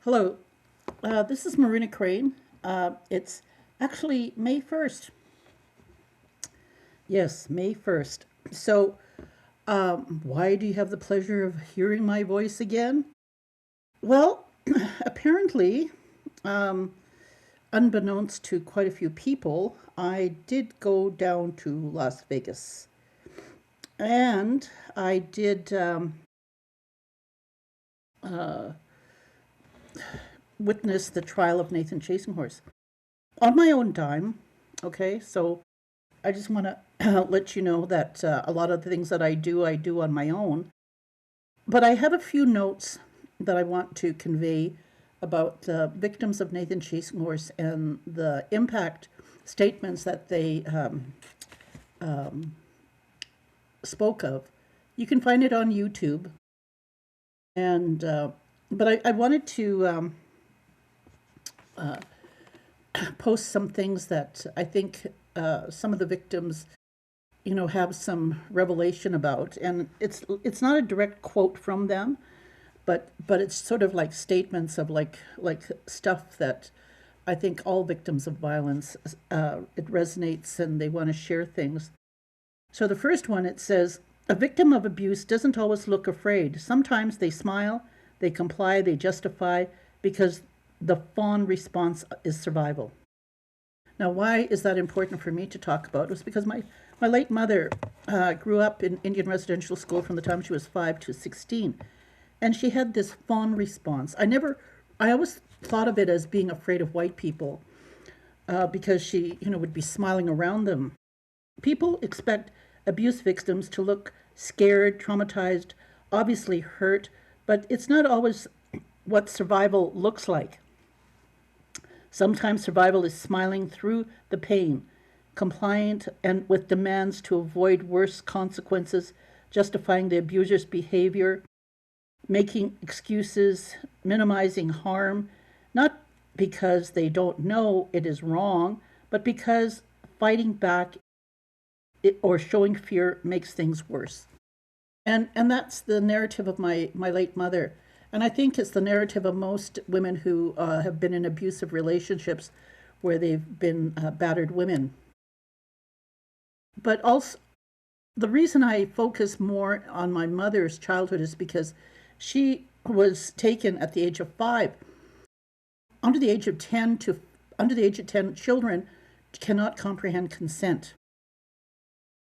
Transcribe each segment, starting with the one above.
Hello, this is Marina Crane. It's actually May 1st. Yes, May 1st. So, why do you have the pleasure of hearing my voice again? Well, apparently, um, unbeknownst to quite a few people, I did go down to Las Vegas. And I did uh, witness the trial of Nathan Chasinghorse on my own dime. Okay, so I just want to let you know that a lot of the things that I do on my own. But I have a few notes that I want to convey about the victims of Nathan Chasing Horse and the impact statements that they spoke of. You can find it on YouTube. And but I wanted to post some things that I think some of the victims, have some revelation about, and it's not a direct quote from them, but it's sort of like statements of like stuff that I think all victims of violence it resonates and they want to share things. So the first one, it says, a victim of abuse doesn't always look afraid. Sometimes they smile, they comply, they justify because the fawn response is survival. Now, why is that important for me to talk about? It was because my late mother grew up in Indian residential school from the time she was 5 to 16. And she had this fawn response. I always thought of it as being afraid of white people because she, would be smiling around them. People expect abuse victims to look scared, traumatized, obviously hurt, but it's not always what survival looks like. Sometimes survival is smiling through the pain, compliant and with demands to avoid worse consequences, justifying the abuser's behavior, making excuses, minimizing harm, not because they don't know it is wrong, but because fighting back or showing fear makes things worse. And that's the narrative of my late mother. And I think it's the narrative of most women who have been in abusive relationships where they've been battered women. But also, the reason I focus more on my mother's childhood is because she was taken at the age of 5. Under the age of 10, children cannot comprehend consent.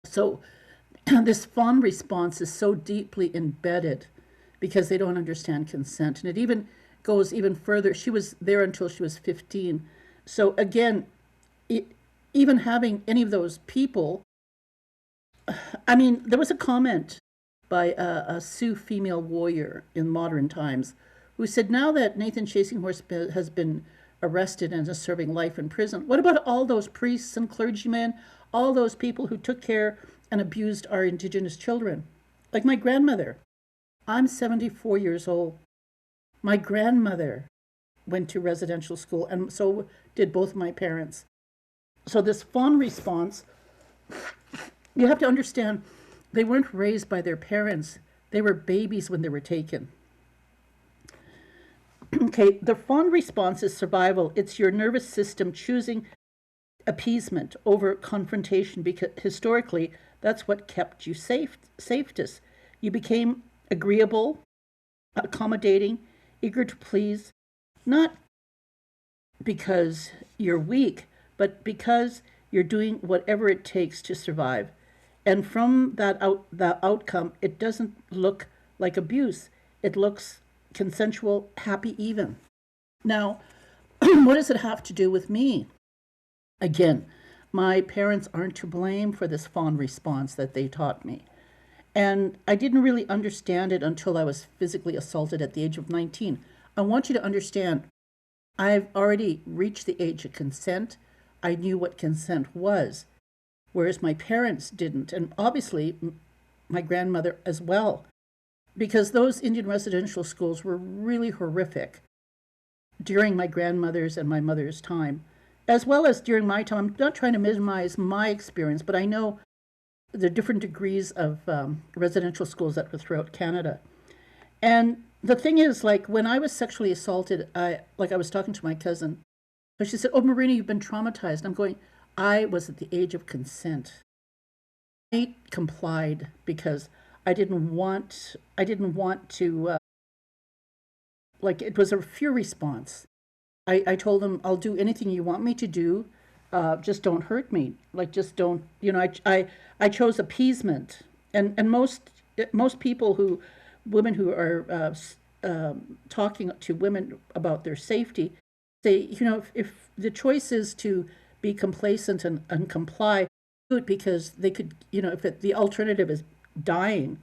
So this fawn response is so deeply embedded because they don't understand consent. And it even goes even further. She was there until she was 15. So again, even having any of those people, there was a comment by a Sioux female warrior in modern times who said, now that Nathan Chasing Horse has been arrested and is serving life in prison, what about all those priests and clergymen, all those people who took care and abused our Indigenous children? Like my grandmother. I'm 74 years old. My grandmother went to residential school, and so did both my parents. So this fawn response, you have to understand, they weren't raised by their parents. They were babies when they were taken. Okay, the fawn response is survival. It's your nervous system choosing appeasement over confrontation because historically that's what kept you safest. You became agreeable, accommodating, eager to please, not because you're weak, but because you're doing whatever it takes to survive. And from that outcome, it doesn't look like abuse. It looks consensual, happy even. Now, what does it have to do with me? Again, my parents aren't to blame for this fawn response that they taught me. And I didn't really understand it until I was physically assaulted at the age of 19. I want you to understand, I've already reached the age of consent. I knew what consent was, whereas my parents didn't, and obviously my grandmother as well, because those Indian residential schools were really horrific during my grandmother's and my mother's time, as well as during my time. I'm not trying to minimize my experience, but I know the different degrees of residential schools that were throughout Canada. And the thing is, like, when I was sexually assaulted, I was talking to my cousin, but she said, "Oh, Marina, you've been traumatized." I'm going, I was at the age of consent. I complied because I didn't want to, like, it was a fear response. I told him, I'll do anything you want me to do, just don't hurt me. Like, just don't, I chose appeasement. And most people women who are talking to women about their safety, say, if the choice is to be complacent and comply, do it because they could, if the alternative is dying.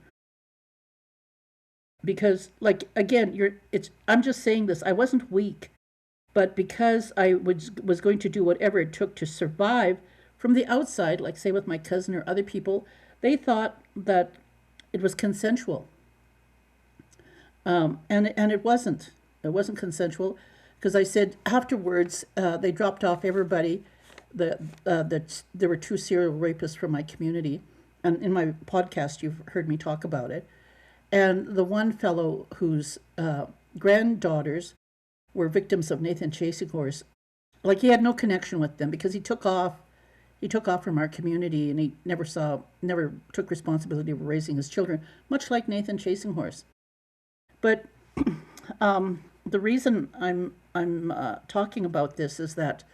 Because, like, again, I'm just saying this, I wasn't weak, but because I was going to do whatever it took to survive, from the outside, like, say, with my cousin or other people, they thought that it was consensual. And it wasn't. It wasn't consensual, because I said afterwards, they dropped off everybody. There were two serial rapists from my community, and in my podcast you've heard me talk about it. And the one fellow whose granddaughters were victims of Nathan Chasing Horse, like, he had no connection with them because he took off. He took off from our community, and he never took responsibility for raising his children, much like Nathan Chasing Horse. But the reason I'm talking about this is that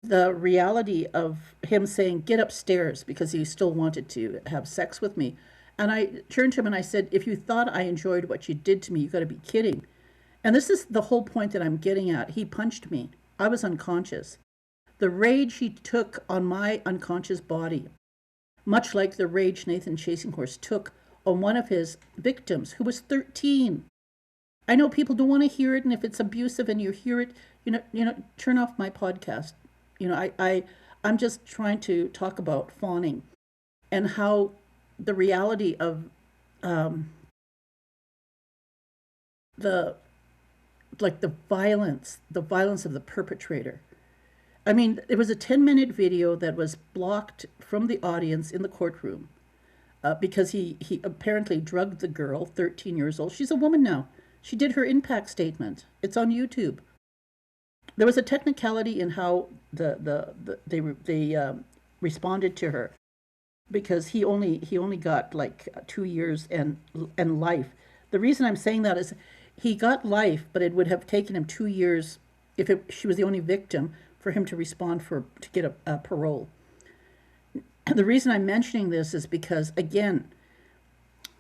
the reality of him saying, "Get upstairs," because he still wanted to have sex with me. And I turned to him and I said, "If you thought I enjoyed what you did to me, you got to be kidding." And this is the whole point that I'm getting at. He punched me. I was unconscious. The rage he took on my unconscious body, much like the rage Nathan Chasing Horse took on one of his victims who was 13. I know people don't want to hear it, and if it's abusive and you hear it, turn off my podcast. I'm just trying to talk about fawning and how the reality of the violence of the perpetrator. I mean, it was a 10-minute video that was blocked from the audience in the courtroom because he apparently drugged the girl, 13 years old. She's a woman now. She did her impact statement. It's on YouTube. There was a technicality in how they responded to her, because he only got like 2 years and life. The reason I'm saying that is he got life, but it would have taken him 2 years if she was the only victim for him to respond to get a parole. And the reason I'm mentioning this is because, again,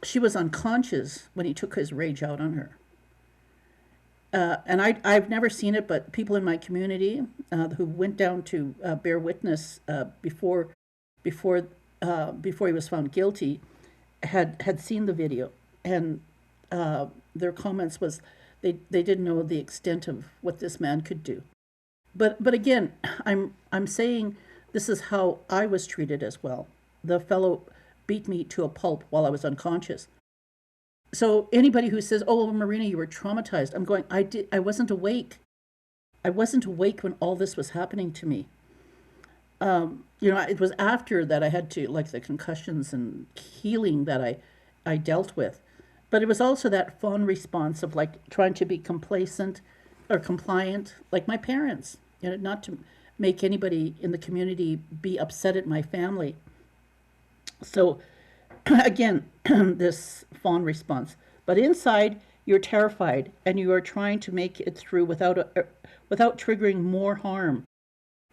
she was unconscious when he took his rage out on her. And I've never seen it, but people in my community who went down to bear witness before he was found guilty had seen the video, and their comments was they didn't know the extent of what this man could do. But again, I'm saying this is how I was treated as well. The fellow beat me to a pulp while I was unconscious. So anybody who says, "Oh, well, Marina, you were traumatized," I'm going, I wasn't awake. I wasn't awake when all this was happening to me. It was after that I had to, like, the concussions and healing that I dealt with. But it was also that fawn response of, like, trying to be complacent or compliant, like my parents, not to make anybody in the community be upset at my family. So again, this fawn response. But inside, you're terrified, and you are trying to make it through without triggering more harm.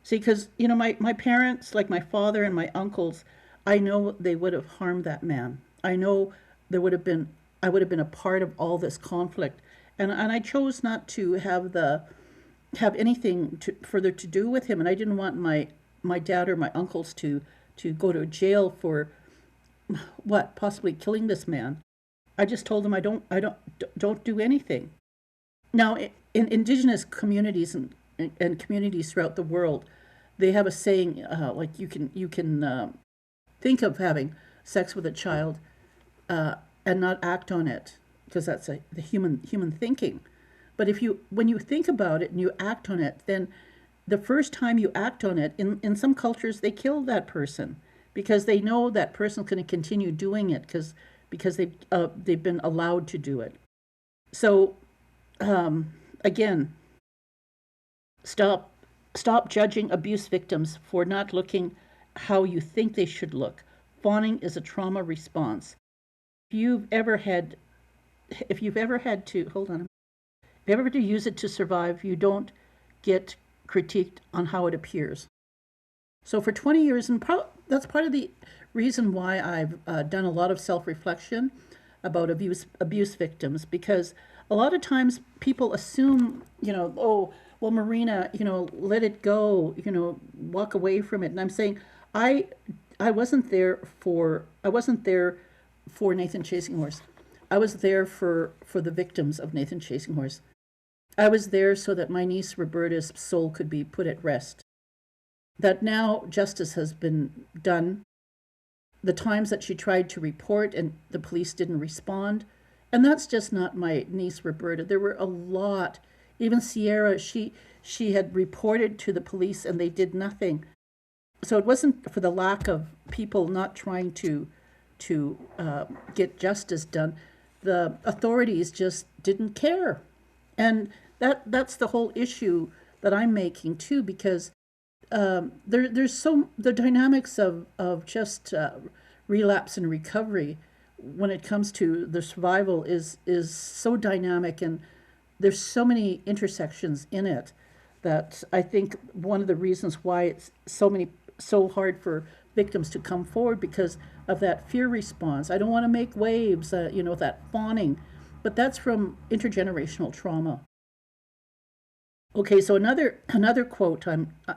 See, because, my parents, like my father and my uncles, I know they would have harmed that man. I know I would have been a part of all this conflict. And I chose not to have anything further to do with him. And I didn't want my dad or my uncles to go to jail for possibly killing this man. I just told them I don't do anything. Now, in Indigenous communities and communities throughout the world, they have a saying, like, you can think of having sex with a child and not act on it, because that's the human thinking. But when you think about it and you act on it, then the first time you act on it, in some cultures, they kill that person because they know that person's going to continue doing it, because because they've been allowed to do it. So again, stop judging abuse victims for not looking how you think they should look. Fawning is a trauma response. If you've ever had to hold on, if you ever had to use it to survive, you don't get critiqued on how it appears. So for 20 years, and that's part of the reason why I've done a lot of self-reflection about abuse victims, because a lot of times people assume, oh, well, Marina, let it go, walk away from it. And I'm saying, I wasn't there for Nathan Chasing Horse. I was there for the victims of Nathan Chasing Horse. I was there so that my niece Roberta's soul could be put at rest. That now justice has been done. The times that she tried to report and the police didn't respond. And that's just not my niece Roberta. There were a lot. Even Sierra, she had reported to the police and they did nothing. So it wasn't for the lack of people not trying to get justice done. The authorities just didn't care. And that's the whole issue that I'm making too, because there's the dynamics of just relapse and recovery when it comes to the survival is so dynamic, and there's so many intersections in it that I think one of the reasons why it's so hard for victims to come forward, because of that fear response. I don't want to make waves, that fawning, but that's from intergenerational trauma. Okay, so another quote.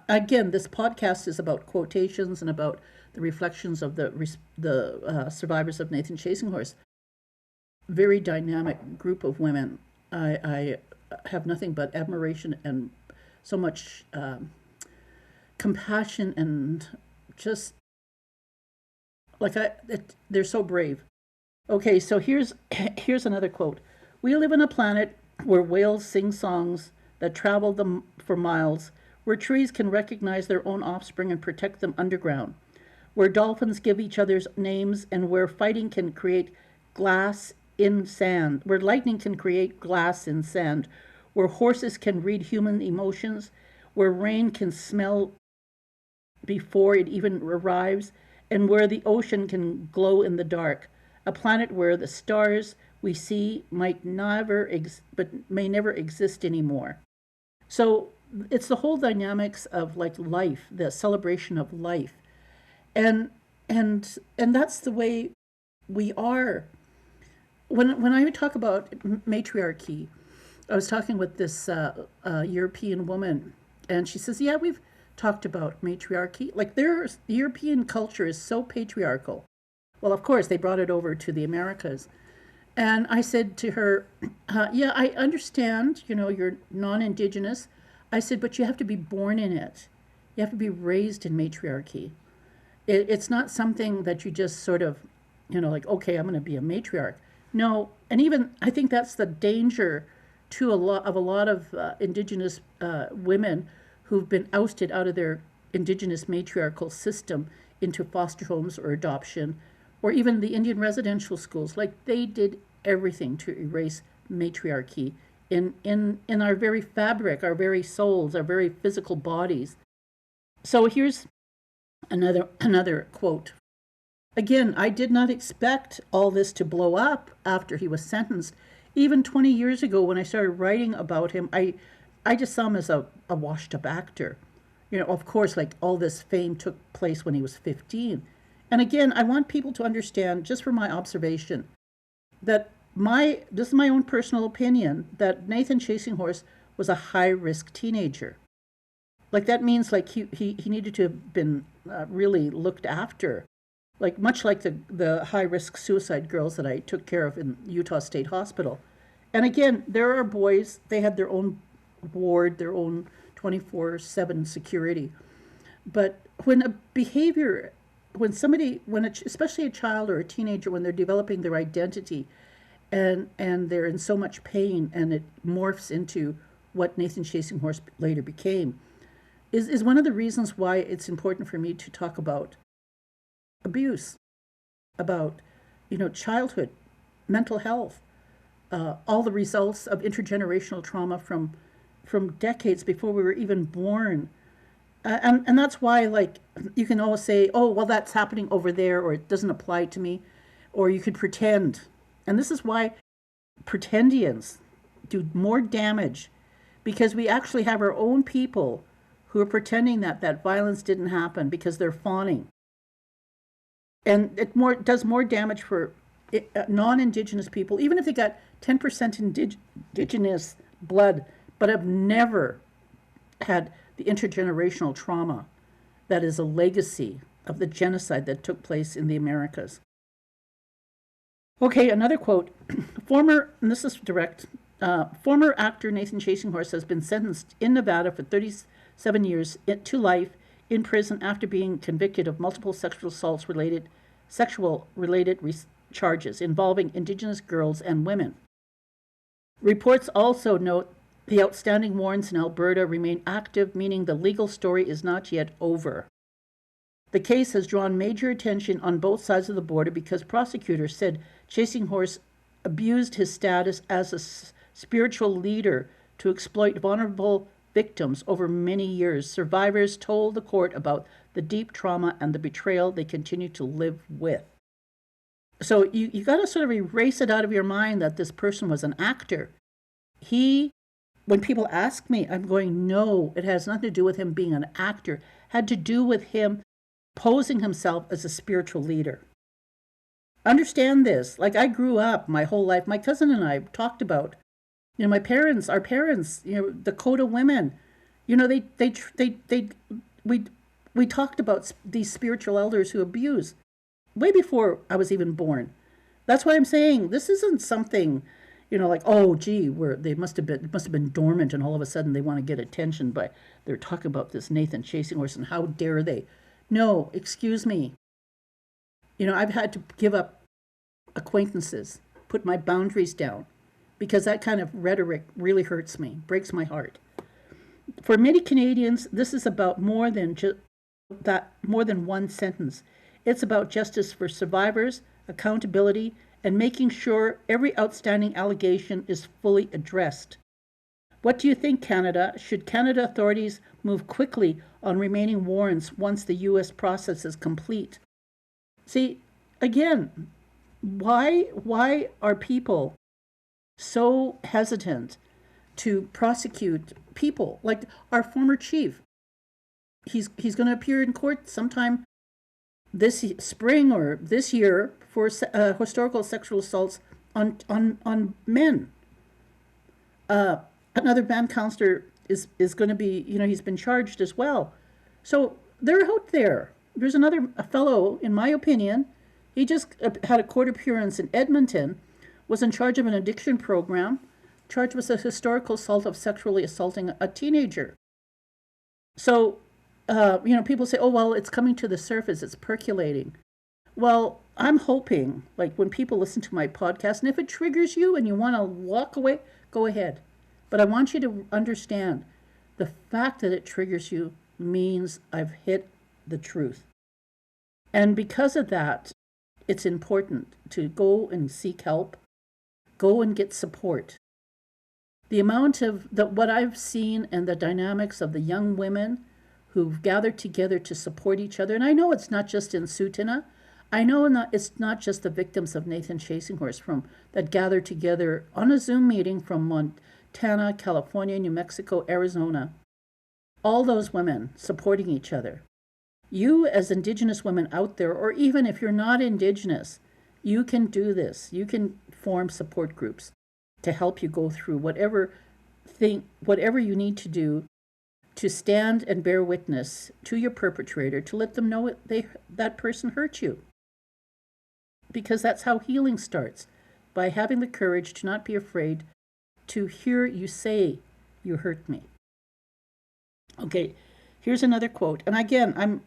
Again, this podcast is about quotations and about the reflections of the survivors of Nathan Chasing Horse. Very dynamic group of women. I have nothing but admiration and so much compassion, and just they're so brave. Okay, so here's another quote. We live on a planet where whales sing songs that travel them for miles, where trees can recognize their own offspring and protect them underground, where dolphins give each other's names, and where fighting can create glass in sand, where lightning can create glass in sand, where horses can read human emotions, where rain can smell before it even arrives, and where the ocean can glow in the dark. A planet where the stars we see may never exist anymore. So it's the whole dynamics of life, the celebration of life, and that's the way we are. When I talk about matriarchy, I was talking with this European woman, and she says, "Yeah, we've talked about matriarchy. The European culture is so patriarchal." Well, of course, they brought it over to the Americas. And I said to her, yeah, I understand, you're non-Indigenous. I said, but you have to be born in it. You have to be raised in matriarchy. It's not something that you just sort of, okay, I'm going to be a matriarch. No, and even I think that's the danger to a lot of Indigenous women who've been ousted out of their Indigenous matriarchal system into foster homes or adoption, or even the Indian residential schools. They did everything to erase matriarchy in our very fabric, our very souls, our very physical bodies. So here's another quote. Again, I did not expect all this to blow up after he was sentenced. Even 20 years ago, when I started writing about him, I just saw him as a washed up actor. Of course, all this fame took place when he was 15. And again, I want people to understand, just from my observation, that this is my own personal opinion, that Nathan Chasing Horse was a high-risk teenager. That means he needed to have been really looked after, much like the high-risk suicide girls that I took care of in Utah State Hospital. And again, there are boys, they had their own ward, their own 24/7 security. But especially a child or a teenager, when they're developing their identity and they're in so much pain, and it morphs into what Nathan Chasing Horse later became, is one of the reasons why it's important for me to talk about abuse, about childhood, mental health, all the results of intergenerational trauma from decades before we were even born. And that's why, like, you can always say, oh, well, that's happening over there, or it doesn't apply to me, or you could pretend. And this is why pretendians do more damage, because we actually have our own people who are pretending that that violence didn't happen because they're fawning. And it does more damage for non-Indigenous people, even if they got 10% Indigenous blood, but have never had the intergenerational trauma that is a legacy of the genocide that took place in the Americas. Okay, another quote. And this is direct, former actor Nathan Chasinghorse has been sentenced in Nevada for 37 years to life in prison after being convicted of multiple sexual charges involving Indigenous girls and women. Reports also note the outstanding warrants in Alberta remain active, meaning the legal story is not yet over. The case has drawn major attention on both sides of the border because prosecutors said Chasinghorse abused his status as a spiritual leader to exploit vulnerable victims over many years. Survivors told the court about the deep trauma and the betrayal they continue to live with. So you got to sort of erase it out of your mind that this person was an actor. When people ask me, I'm going, no, it has nothing to do with him being an actor. It had to do with him posing himself as a spiritual leader. Understand this. Like, I grew up my whole life. My cousin and I talked about, our parents, the Dakota women. We talked about these spiritual elders who abuse way before I was even born. That's why I'm saying this isn't something, like, oh, gee, it must have been dormant, and all of a sudden they want to get attention by they're talking about this Nathan Chasinghorse, and how dare they? No, excuse me. I've had to give up acquaintances, put my boundaries down, because that kind of rhetoric really hurts me, breaks my heart. For many Canadians, this is about more than one sentence. It's about justice for survivors, accountability, and making sure every outstanding allegation is fully addressed. What do you think, Canada? Should Canada authorities move quickly on remaining warrants once the U.S. process is complete? See, again, why are people so hesitant to prosecute people like our former chief? He's going to appear in court sometime this spring or this year for historical sexual assaults on men. Another band counselor is going to be, he's been charged as well. So they're out there. There's another fellow, in my opinion, he just had a court appearance in Edmonton, was in charge of an addiction program, charged with a historical assault of sexually assaulting a teenager. So, people say, oh, well, it's coming to the surface, it's percolating. Well, I'm hoping, like, when people listen to my podcast, and if it triggers you and you want to walk away, go ahead. But I want you to understand the fact that it triggers you means I've hit the truth. And because of that, it's important to go and seek help, go and get support. The amount of what I've seen and the dynamics of the young women who've gathered together to support each other, and I know it's not just in Sutina, I know it's not just the victims of Nathan Chasinghorse that gathered together on a Zoom meeting from Montana, California, New Mexico, Arizona. All those women supporting each other. You as Indigenous women out there, or even if you're not Indigenous, you can do this. You can form support groups to help you go through whatever you need to do to stand and bear witness to your perpetrator, to let them know that person hurt you. Because that's how healing starts, by having the courage to not be afraid to hear you say, you hurt me. Okay, here's another quote. And again, I'm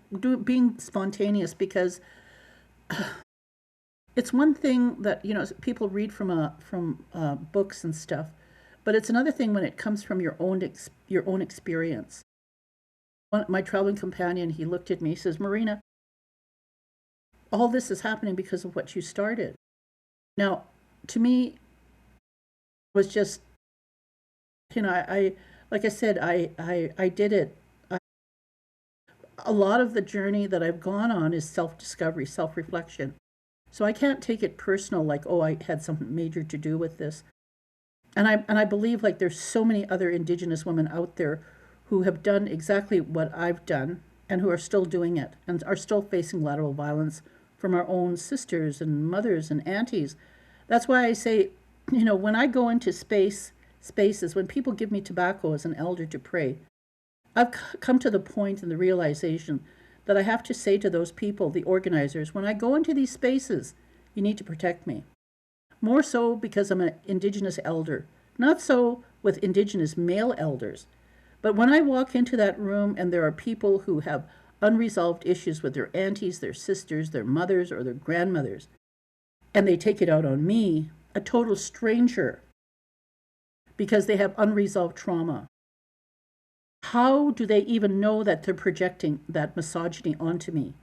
being spontaneous because it's one thing that, people read from books and stuff, but it's another thing when it comes from your own experience. My traveling companion, he looked at me, he says, Marina, all this is happening because of what you started. Now, to me, was just, like I said, I did it. A lot of the journey that I've gone on is self-discovery, self-reflection. So I can't take it personal, like, oh, I had something major to do with this. And I believe like there's so many other Indigenous women out there who have done exactly what I've done and who are still doing it and are still facing lateral violence from our own sisters and mothers and aunties. That's why I say, when I go into spaces, when people give me tobacco as an elder to pray, I've come to the point and the realization that I have to say to those people, the organizers, when I go into these spaces, you need to protect me. More so because I'm an Indigenous elder, not so with Indigenous male elders. But when I walk into that room and there are people who have unresolved issues with their aunties, their sisters, their mothers, or their grandmothers, and they take it out on me, a total stranger, because they have unresolved trauma. How do they even know that they're projecting that misogyny onto me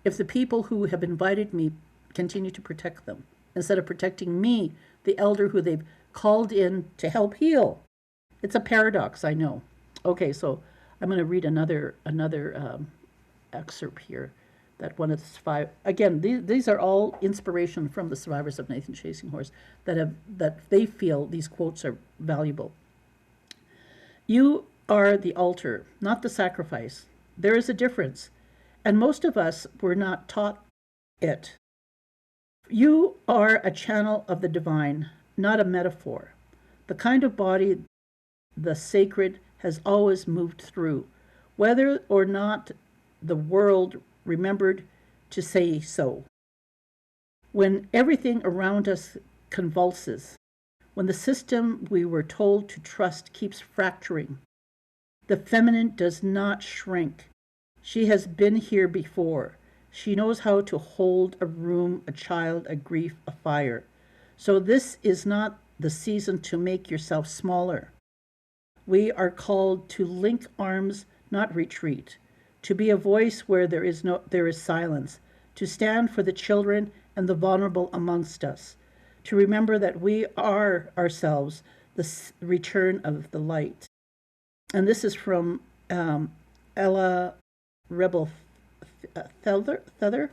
if the people who have invited me continue to protect them instead of protecting me, the elder who they've called in to help heal? It's a paradox, I know. Okay, so I'm going to read another excerpt here. That one of the five, again, these are all inspiration from the survivors of Nathan Chasing Horse that they feel these quotes are valuable. You are the altar, not the sacrifice. There is a difference, and most of us were not taught it. You are a channel of the divine, not a metaphor. The kind of body the sacred has always moved through, whether or not the world remembered to say so. When everything around us convulses, when the system we were told to trust keeps fracturing, the feminine does not shrink. She has been here before. She knows how to hold a room, a child, a grief, a fire. So this is not the season to make yourself smaller. We are called to link arms, not retreat, to be a voice where there is silence, to stand for the children and the vulnerable amongst us, to remember that we are ourselves the return of the light. And this is from Ella Rebel Feather.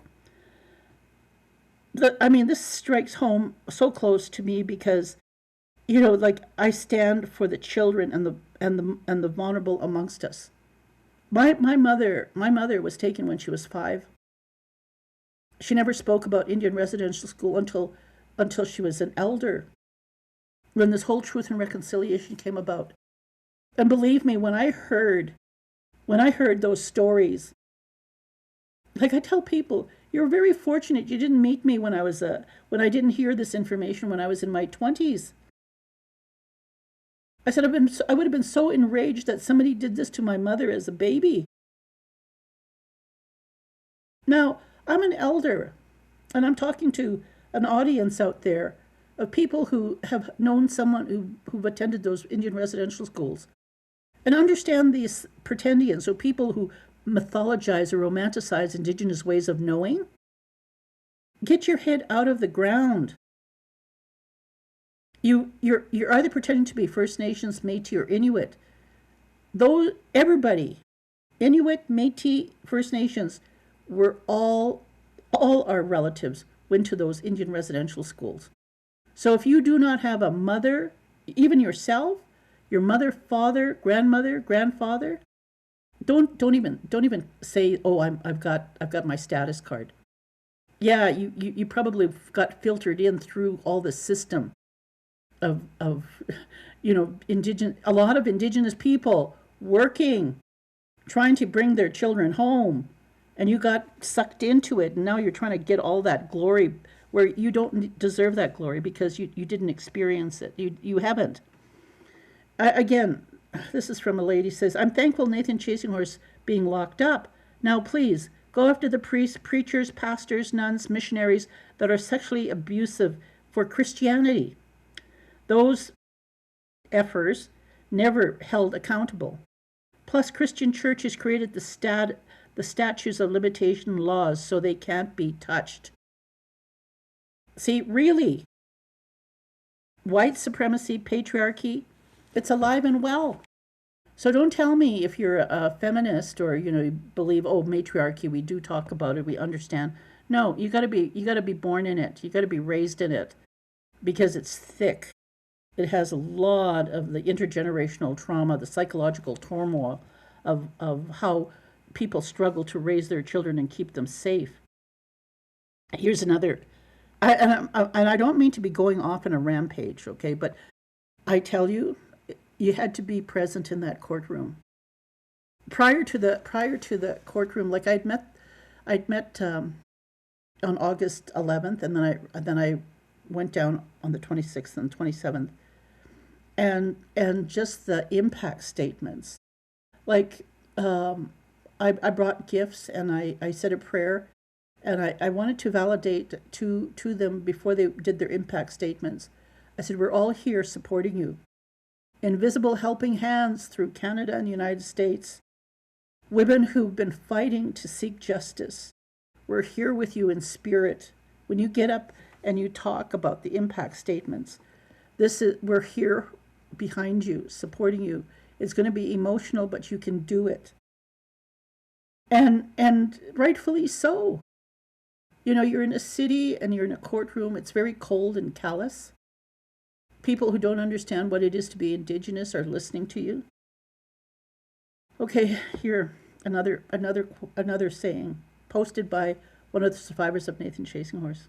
This strikes home so close to me because, like I stand for the children and the vulnerable amongst us. My mother was taken when she was 5. She never spoke about Indian residential school until she was an elder, when this whole Truth and Reconciliation came about. And believe me, when I heard those stories, like I tell people, you're very fortunate you didn't meet me when I didn't hear this information when I was in my 20s. I said I would have been so enraged that somebody did this to my mother as a baby. Now, I'm an elder, and I'm talking to an audience out there of people who have known someone who've attended those Indian residential schools. And understand these pretendians, so people who mythologize or romanticize Indigenous ways of knowing. Get your head out of the ground. You're either pretending to be First Nations, Métis, or Inuit. Everybody, Inuit, Métis, First Nations, were all our relatives went to those Indian residential schools. So if you do not have a mother, even yourself, your mother, father, grandmother, grandfather, don't even say, oh, I've got my status card. Yeah, you probably got filtered in through all the system of a lot of Indigenous people working, trying to bring their children home, and you got sucked into it, and now you're trying to get all that glory where you don't deserve that glory because you didn't experience it. You haven't. Again, this is from a lady says, I'm thankful Nathan Chasing Horse being locked up. Now please, go after the priests, preachers, pastors, nuns, missionaries that are sexually abusive for Christianity. Those effers never held accountable. Plus, Christian churches created the statutes of limitation laws so they can't be touched. See, really, white supremacy, patriarchy, it's alive and well. So don't tell me if you're a feminist or you believe, oh, matriarchy, we do talk about it, we understand. No, you got to be born in it. You got to be raised in it because it's thick. It has a lot of the intergenerational trauma, the psychological turmoil of how people struggle to raise their children and keep them safe. Here's another, and I don't mean to be going off on a rampage, okay, but I tell you, you had to be present in that courtroom. Prior to the courtroom, like I'd met on August 11th, and then I went down on the 26th and 27th, and just the impact statements. Like I brought gifts and I said a prayer, and I wanted to validate to them before they did their impact statements. I said, we're all here supporting you. Invisible helping hands through Canada and the United States. Women who've been fighting to seek justice. We're here with you in spirit. When you get up and you talk about the impact statements, we're here behind you, supporting you. It's going to be emotional, but you can do it. And rightfully so. You're in a city and you're in a courtroom. It's very cold and callous. People who don't understand what it is to be Indigenous are listening to you. Okay, here another saying posted by one of the survivors of Nathan Chasing Horse.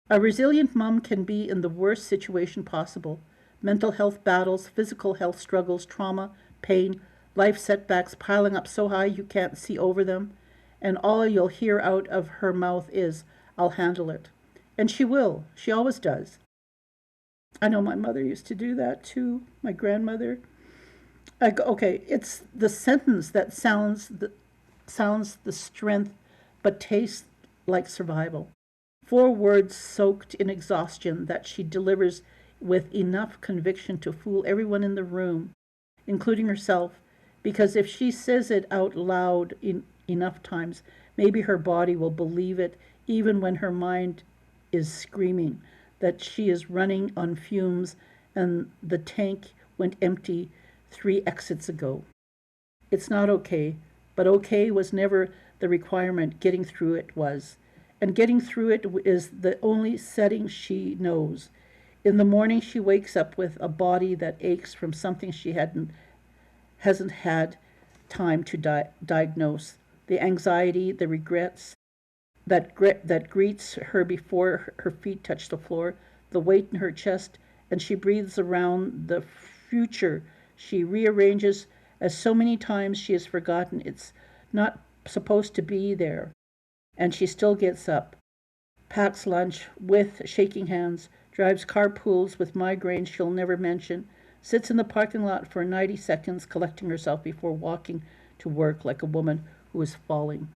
A resilient mom can be in the worst situation possible. Mental health battles, physical health struggles, trauma, pain, life setbacks piling up so high you can't see over them, and all you'll hear out of her mouth is, I'll handle it. And she will. She always does. I know my mother used to do that too, my grandmother. Okay, it's the sentence that sounds the strength, but tastes like survival. 4 words soaked in exhaustion that she delivers with enough conviction to fool everyone in the room, including herself, because if she says it out loud enough times, maybe her body will believe it, even when her mind is screaming that she is running on fumes and the tank went empty 3 exits ago. It's not okay, but okay was never the requirement. Getting through it was. And getting through it is the only setting she knows. In the morning, she wakes up with a body that aches from something she hasn't had time to diagnose. The anxiety, the regrets that greets her before her feet touch the floor, the weight in her chest, and she breathes around the future she rearranges as so many times she has forgotten it's not supposed to be there. And she still gets up, packs lunch with shaking hands, drives carpools with migraines she'll never mention, sits in the parking lot for 90 seconds collecting herself before walking to work like a woman who is falling.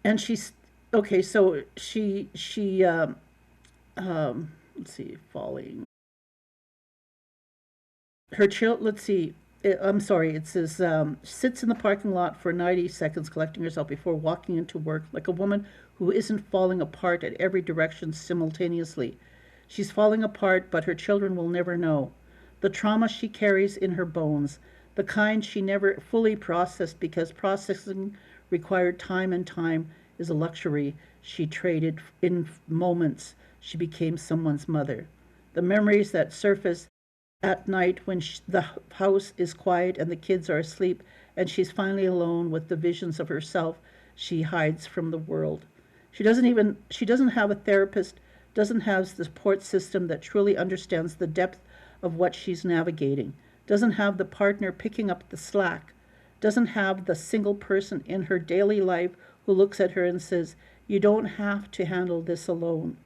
And she's okay. So she let's see, falling. Her child. Let's see. I'm sorry. It says sits in the parking lot for 90 seconds collecting herself before walking into work like a woman who isn't falling apart at every direction simultaneously. She's falling apart, but her children will never know. The trauma she carries in her bones, the kind she never fully processed because processing required time, and time is a luxury she traded in moments she became someone's mother. The memories that surface at night when the house is quiet and the kids are asleep and she's finally alone with the visions of herself she hides from the world. She doesn't have a therapist, doesn't have the support system that truly understands the depth of what she's navigating, doesn't have the partner picking up the slack, doesn't have the single person in her daily life who looks at her and says, you don't have to handle this alone.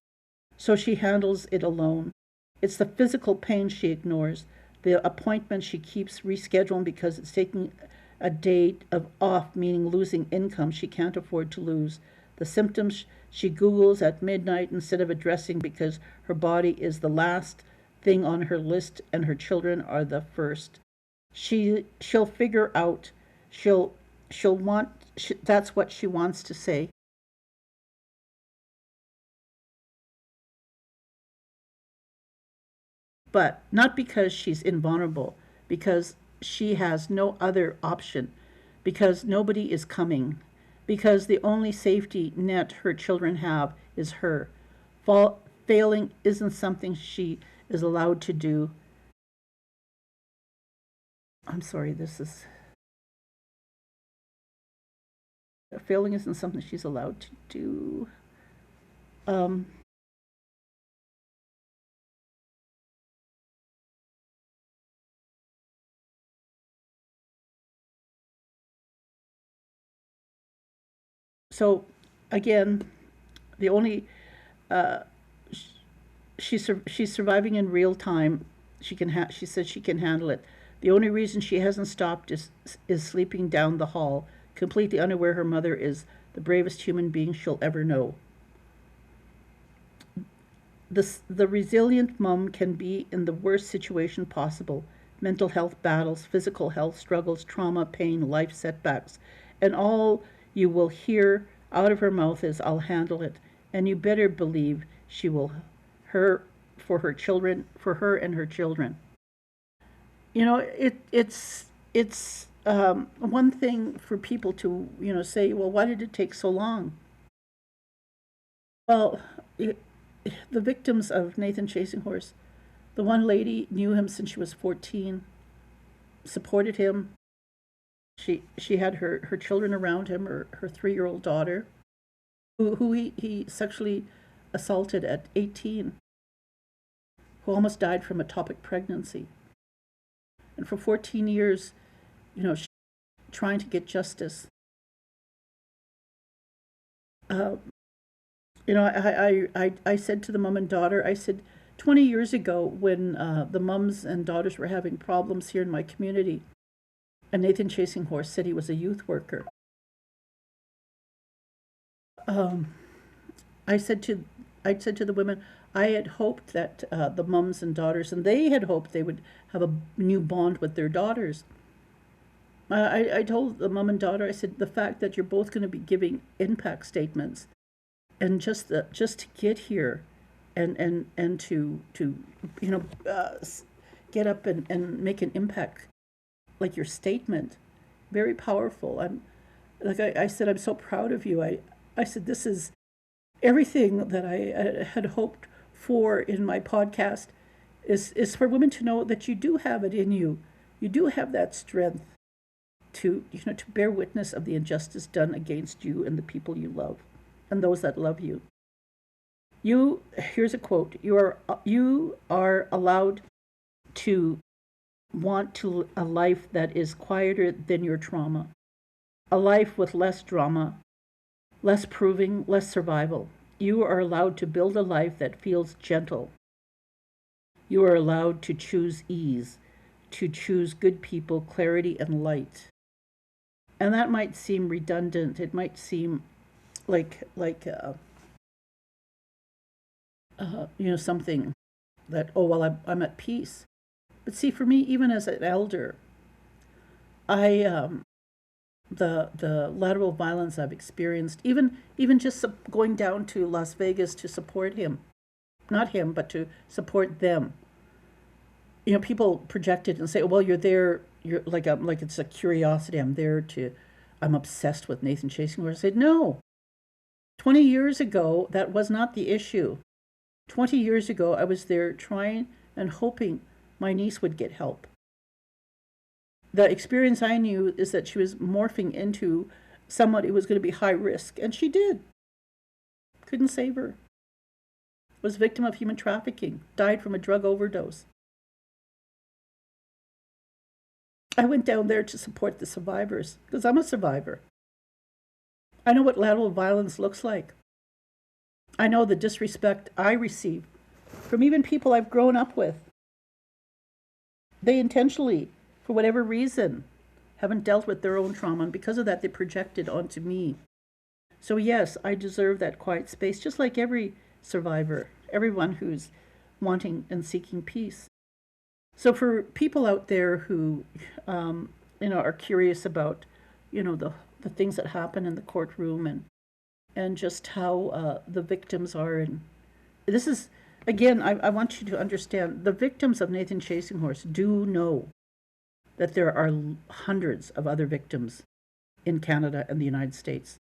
So she handles it alone. It's the physical pain she ignores, the appointment she keeps rescheduling because it's taking a day off, meaning losing income she can't afford to lose, the symptoms she Googles at midnight instead of addressing because her body is the last thing on her list and her children are the first. She'll figure out She'll she'll want that's what she wants to say. But not because she's invulnerable, because she has no other option, because nobody is coming, because the only safety net her children have is her. Failing isn't something she is allowed to do. I'm sorry, this is. Failing isn't something she's allowed to do. Um, so, again, the only uh, she's surviving in real time. She says she can handle it. The only reason she hasn't stopped is sleeping down the hall, completely unaware her mother is the bravest human being she'll ever know. The resilient mom can be in the worst situation possible: mental health battles, physical health struggles, trauma, pain, life setbacks. And all you will hear out of her mouth is, I'll handle it. And you better believe she will, her, for her children, for her and her children. It's one thing for people to say, well, why did it take so long? Well, the victims of Nathan Chasing Horse, the one lady knew him since she was 14, supported him. She had her children around him, her 3-year-old daughter, who he sexually assaulted at 18, who almost died from ectopic pregnancy. And for 14 years, she trying to get justice. Uh, I said to the mom and daughter, I said, 20 years ago, when the mums and daughters were having problems here in my community, and Nathan Chasing Horse said he was a youth worker. Um, I said to the women, I had hoped that the mums and daughters, and they had hoped they would have a new bond with their daughters. I told the mom and daughter, I said, the fact that you're both going to be giving impact statements, and just to get here, and to get up and make an impact, like your statement, very powerful. I said, I'm so proud of you. I said, this is everything that I had hoped for in my podcast, is for women to know that you do have it in you. You do have that strength to bear witness of the injustice done against you and the people you love and those that love you. Here's a quote: you are allowed to want to a life that is quieter than your trauma, a life with less drama, less proving, less survival. You are allowed to build a life that feels gentle. You are allowed to choose ease, to choose good people, clarity, and light. And that might seem redundant. It might seem like something that, oh well, I'm at peace. But see, for me, even as an elder, I the lateral violence I've experienced, even just going down to Las Vegas to support him, not him, but to support them. People project it and say, oh, well, you're there. You're like it's a curiosity. I'm obsessed with Nathan Chasing Horse. I said, no. 20 years ago, that was not the issue. 20 years ago, I was there trying and hoping my niece would get help. The experience I knew is that she was morphing into somebody who was going to be high risk, and she did. Couldn't save her. Was a victim of human trafficking, died from a drug overdose. I went down there to support the survivors because I'm a survivor. I know what lateral violence looks like. I know the disrespect I receive from even people I've grown up with. They intentionally, for whatever reason, haven't dealt with their own trauma, and because of that, they project it onto me. So yes, I deserve that quiet space, just like every survivor, everyone who's wanting and seeking peace. So for people out there who, are curious about the things that happen in the courtroom, and just how the victims are. And this is, again, I want you to understand, the victims of Nathan Chasing Horse do know that there are hundreds of other victims in Canada and the United States.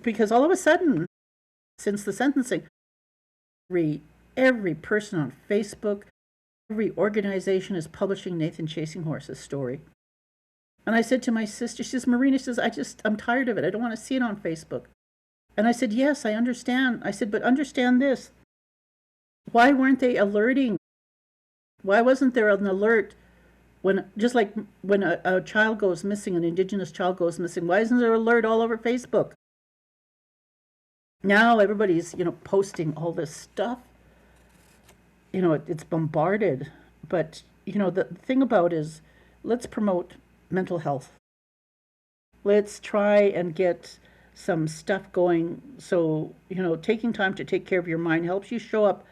Because all of a sudden, since the sentencing, every person on Facebook, every organization is publishing Nathan Chasing Horse's story. And I said to my sister, she says, Marina, she says, I'm tired of it. I don't want to see it on Facebook. And I said, yes, I understand. I said, but understand this. Why weren't they alerting? Why wasn't there an alert when, just like when a child goes missing, an Indigenous child goes missing, why isn't there an alert all over Facebook? Now everybody's, posting all this stuff. It's bombarded. But, the thing about is, let's promote mental health. Let's try and get some stuff going. So, taking time to take care of your mind helps you show up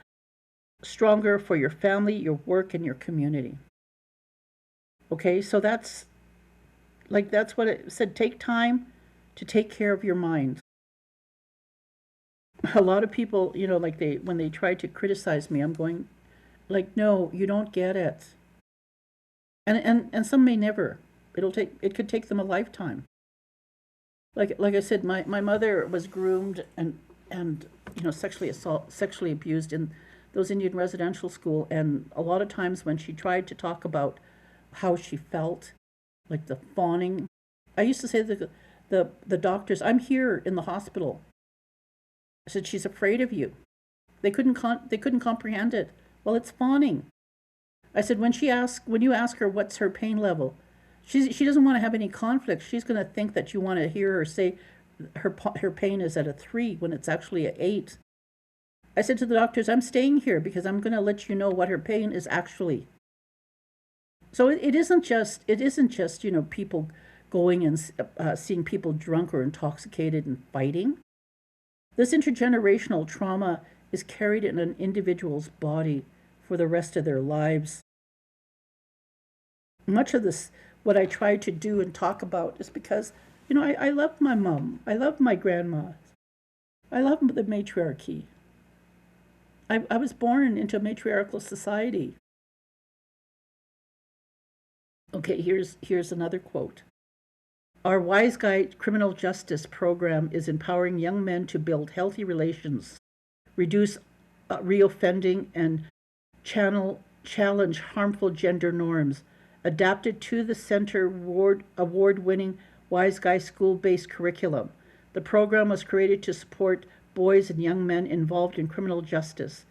stronger for your family, your work, and your community. Okay, so that's what it said. Take time to take care of your mind. A lot of people, when they try to criticize me, I'm going, no, you don't get it. And some may never. It could take them a lifetime. Like I said, my mother was groomed and sexually abused in those Indian residential school, and a lot of times when she tried to talk about how she felt, like the fawning, I used to say to the doctors, I'm here in the hospital. I said, she's afraid of you. They couldn't comprehend it. Well, it's fawning. I said, when you ask her what's her pain level, she doesn't want to have any conflict. She's going to think that you want to hear her say her pain is at a 3 when it's actually an 8. I said to the doctors, I'm staying here because I'm going to let you know what her pain is actually. So it isn't just people going and seeing people drunk or intoxicated and fighting. This intergenerational trauma is carried in an individual's body for the rest of their lives. Much of this, what I try to do and talk about, is because, I love my mom. I love my grandma. I love the matriarchy. I was born into a matriarchal society. Okay, here's another quote. Our Wise Guy criminal justice program is empowering young men to build healthy relations, reduce reoffending, and challenge harmful gender norms. Adapted to the Center award-winning Wise Guy school-based curriculum. The program was created to support boys and young men involved in criminal justice.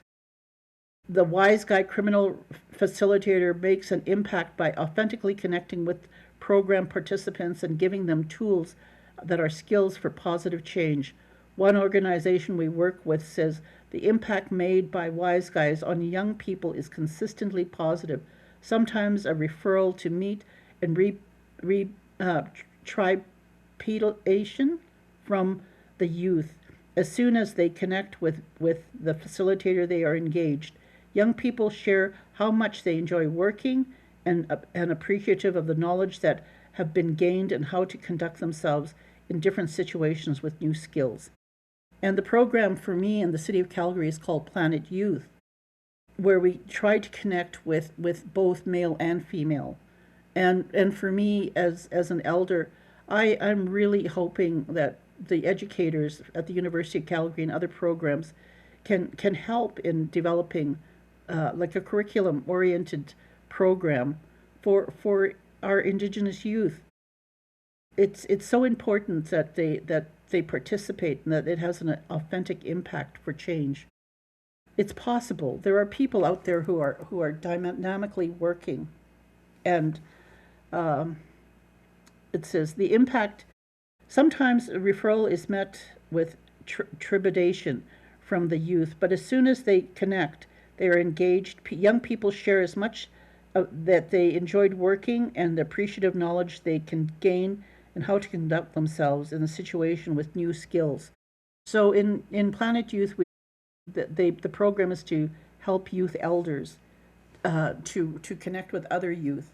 The Wise Guy criminal facilitator makes an impact by authentically connecting with program participants and giving them tools that are skills for positive change. One organization we work with says the impact made by Wise Guys on young people is consistently positive. Sometimes a referral to meet and tripedation from the youth. As soon as they connect with the facilitator, they are engaged. Young people share how much they enjoy working and appreciative of the knowledge that have been gained and how to conduct themselves in different situations with new skills. And the program for me in the city of Calgary is called Planet Youth, where we try to connect with both male and female. And for me as an elder, I'm really hoping that the educators at the University of Calgary and other programs can help in developing like a curriculum-oriented program for our Indigenous youth. It's so important that they participate and that it has an authentic impact for change. It's possible. There are people out there who are dynamically working, and it says the impact. Sometimes a referral is met with trepidation from the youth, but as soon as they connect, they are engaged. Young people share as much that they enjoyed working and the appreciative knowledge they can gain and how to conduct themselves in a situation with new skills. So in Planet Youth, the program is to help youth elders to connect with other youth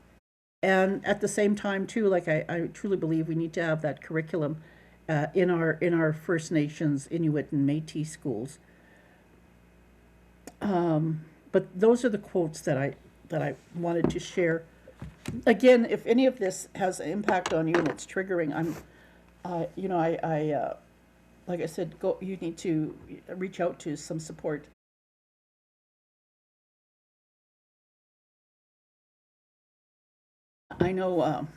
And at the same time too, like I truly believe we need to have that curriculum in our First Nations, Inuit, and Métis schools. But those are the quotes that I wanted to share. Again, if any of this has an impact on you and it's triggering, you know, like I said, go. You need to reach out to some support. I know,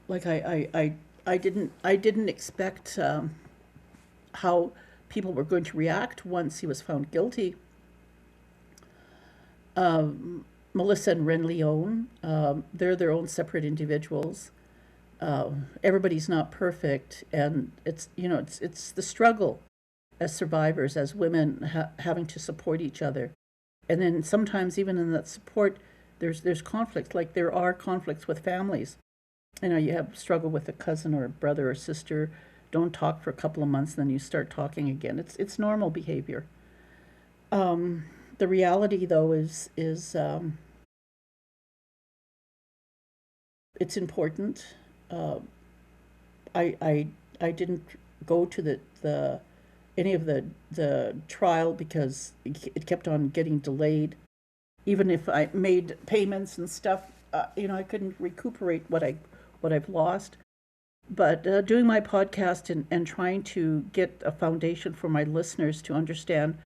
like I didn't expect how people were going to react once he was found guilty. Melissa and Ren Leone, they're their own separate individuals. Everybody's not perfect, and it's you know it's the struggle as survivors, as women having to support each other, and then sometimes even in that support, there's conflict. Like there are conflicts with families. You know, you have struggle with a cousin or a brother or sister, don't talk for a couple of months, then you start talking again. It's normal behavior. The reality though is it's important. Uh, I didn't go to the any of the trial because it kept on getting delayed. Even if I made payments and stuff, you know, I couldn't recuperate what I've lost. But doing my podcast and trying to get a foundation for my listeners to understand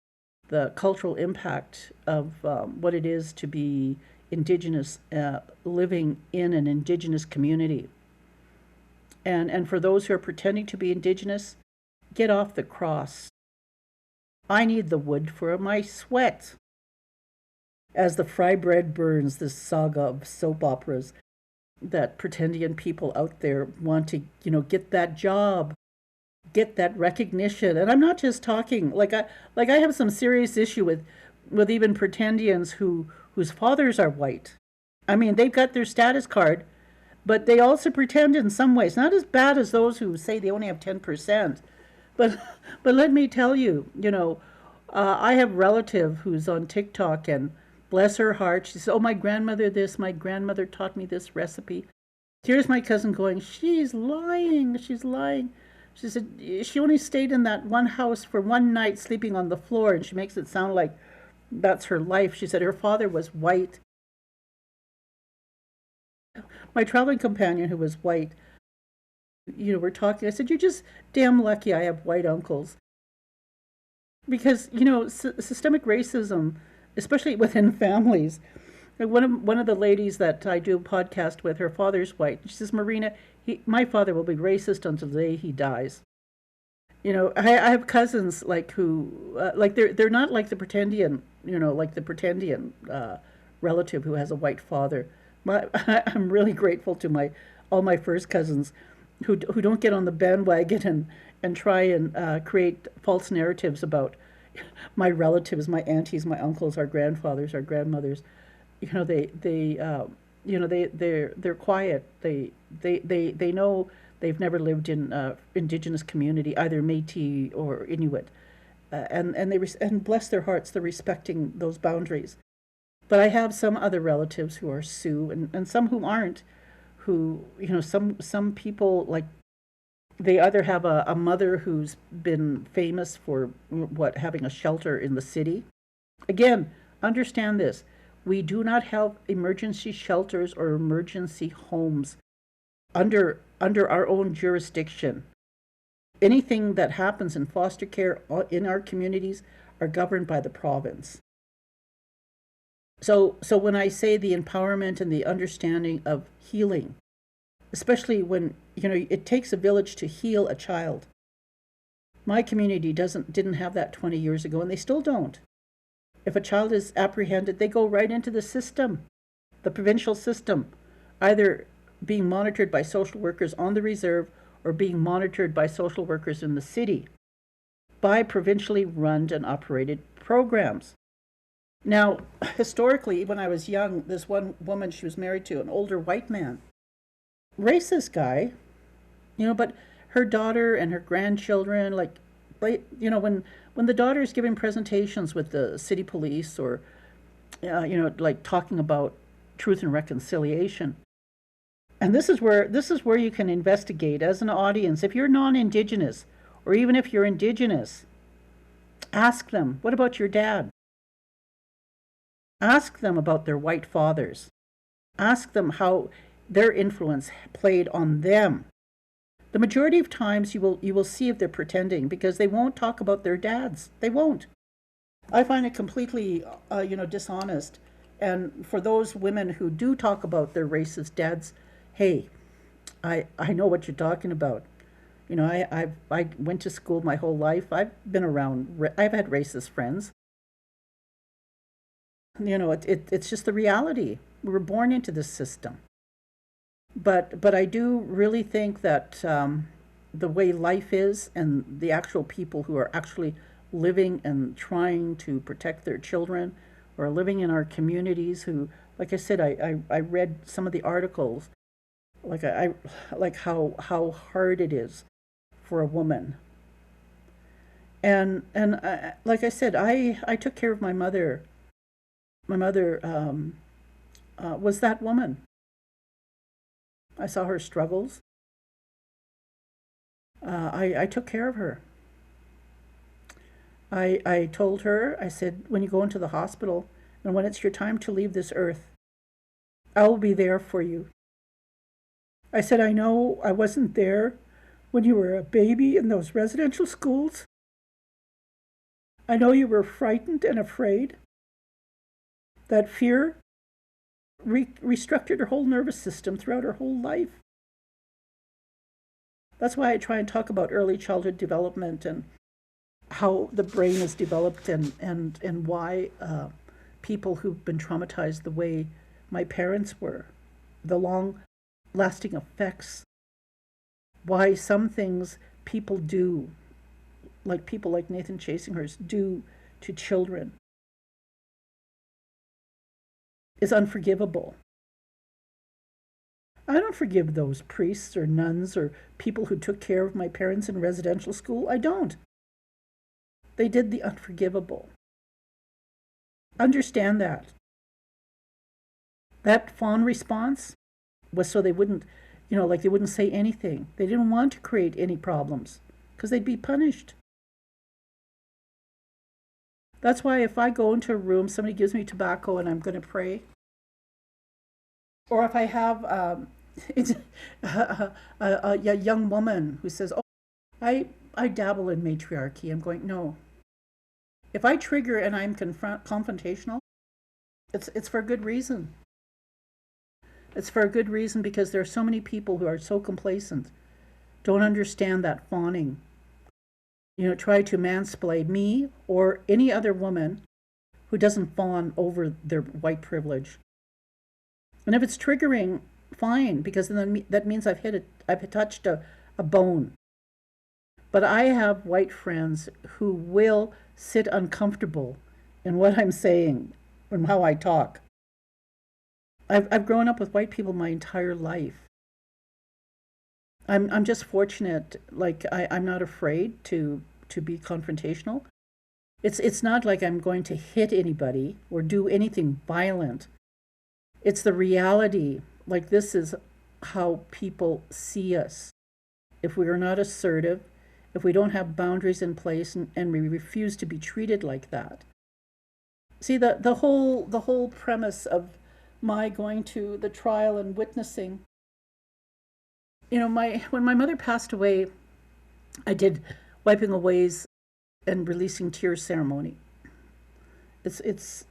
the cultural impact of what it is to be Indigenous, living in an Indigenous community. And for those who are pretending to be Indigenous, get off the cross. I need the wood for my sweat. As the fry bread burns, this saga of soap operas that pretendian people out there want to, you know, get that job, get that recognition. And I'm not just talking like I have some serious issue with even pretendians whose fathers are white. I mean, they've got their status card, but they also pretend in some ways, not as bad as those who say they only have 10%. But but let me tell you, you know, I have a relative who's on TikTok, and bless her heart, she says, "Oh, my grandmother this, my grandmother taught me this recipe." Here's my cousin going, "She's lying, she's lying." She said she only stayed in that one house for one night sleeping on the floor, and she makes it sound like that's her life. She said her father was white. My traveling companion, who was white, you know, we're talking. I said, "You're just damn lucky I have white uncles." Because, you know, systemic racism, especially within families. Like one of the ladies that I do a podcast with, her father's white. She says, "Marina, my father will be racist until the day he dies." You know, I have cousins like who like they're not like the pretendian, you know, like the pretendian relative who has a white father. I'm really grateful to my all my first cousins who don't get on the bandwagon and try and create false narratives about my relatives, my aunties, my uncles, our grandfathers, our grandmothers. You know, you know, they're quiet. They know they've never lived in Indigenous community, either Métis or Inuit, and bless their hearts, they're respecting those boundaries. But I have some other relatives who are Sioux, and some who aren't, who, you know, some people like they either have a mother who's been famous for what having a shelter in the city. Again, understand this. We do not have emergency shelters or emergency homes under our own jurisdiction. Anything that happens in foster care in our communities are governed by the province. So when I say the empowerment and the understanding of healing, especially when, you know, it takes a village to heal a child. My community didn't have that 20 years ago, and they still don't. If a child is apprehended, they go right into the system, the provincial system, either being monitored by social workers on the reserve or being monitored by social workers in the city by provincially run and operated programs. Now, historically, when I was young, this one woman, she was married to an older white man, racist guy, you know, but her daughter and her grandchildren, like, you know, when the daughter is giving presentations with the city police or, you know, like talking about Truth and Reconciliation. And this is where you can investigate as an audience. If you're non-Indigenous, or even if you're Indigenous, ask them, what about your dad? Ask them about their white fathers. Ask them how their influence played on them. The majority of times you will see if they're pretending, because they won't talk about their dads. They won't. I find it completely dishonest. And for those women who do talk about their racist dads, hey, I know what you're talking about. I went to school my whole life. I've been around. I've had racist friends. It's just the reality. We were born into this system. But I do really think that the way life is, and the actual people who are actually living and trying to protect their children, or living in our communities, who, like I said, I read some of the articles, like how hard it is for a woman. And like I said, I took care of my mother. My mother was that woman. I saw her struggles. I took care of her. I told her, I said, when you go into the hospital and when it's your time to leave this earth, I will be there for you. I said, I know I wasn't there when you were a baby in those residential schools. I know you were frightened and afraid. That fear restructured her whole nervous system throughout her whole life. That's why I try and talk about early childhood development and how the brain is developed, and why people who've been traumatized the way my parents were, the long lasting effects, why some things people do, like people like Nathan Chasinghurst do to children, is unforgivable. I don't forgive those priests or nuns or people who took care of my parents in residential school. I don't. They did the unforgivable. Understand that. That fawn response was so they wouldn't, they wouldn't say anything. They didn't want to create any problems because they'd be punished. That's why if I go into a room, somebody gives me tobacco and I'm going to pray, or if I have a young woman who says, "Oh, I dabble in matriarchy," I'm going, no. If I trigger and I'm confrontational, it's for a good reason. It's for a good reason, because there are so many people who are so complacent, don't understand that fawning. Try to mansplain me or any other woman who doesn't fawn over their white privilege. And if it's triggering, fine, because then that means I've touched a bone. But I have white friends who will sit uncomfortable in what I'm saying and how I talk. I've grown up with white people my entire life. I'm just fortunate. Like I'm not afraid to be confrontational. It's not like I'm going to hit anybody or do anything violent. It's the reality. Like, this is how people see us. If we are not assertive, if we don't have boundaries in place, and we refuse to be treated like that. See, the whole premise of my going to the trial and witnessing, when my mother passed away, I did wiping aways and releasing tears ceremony. It's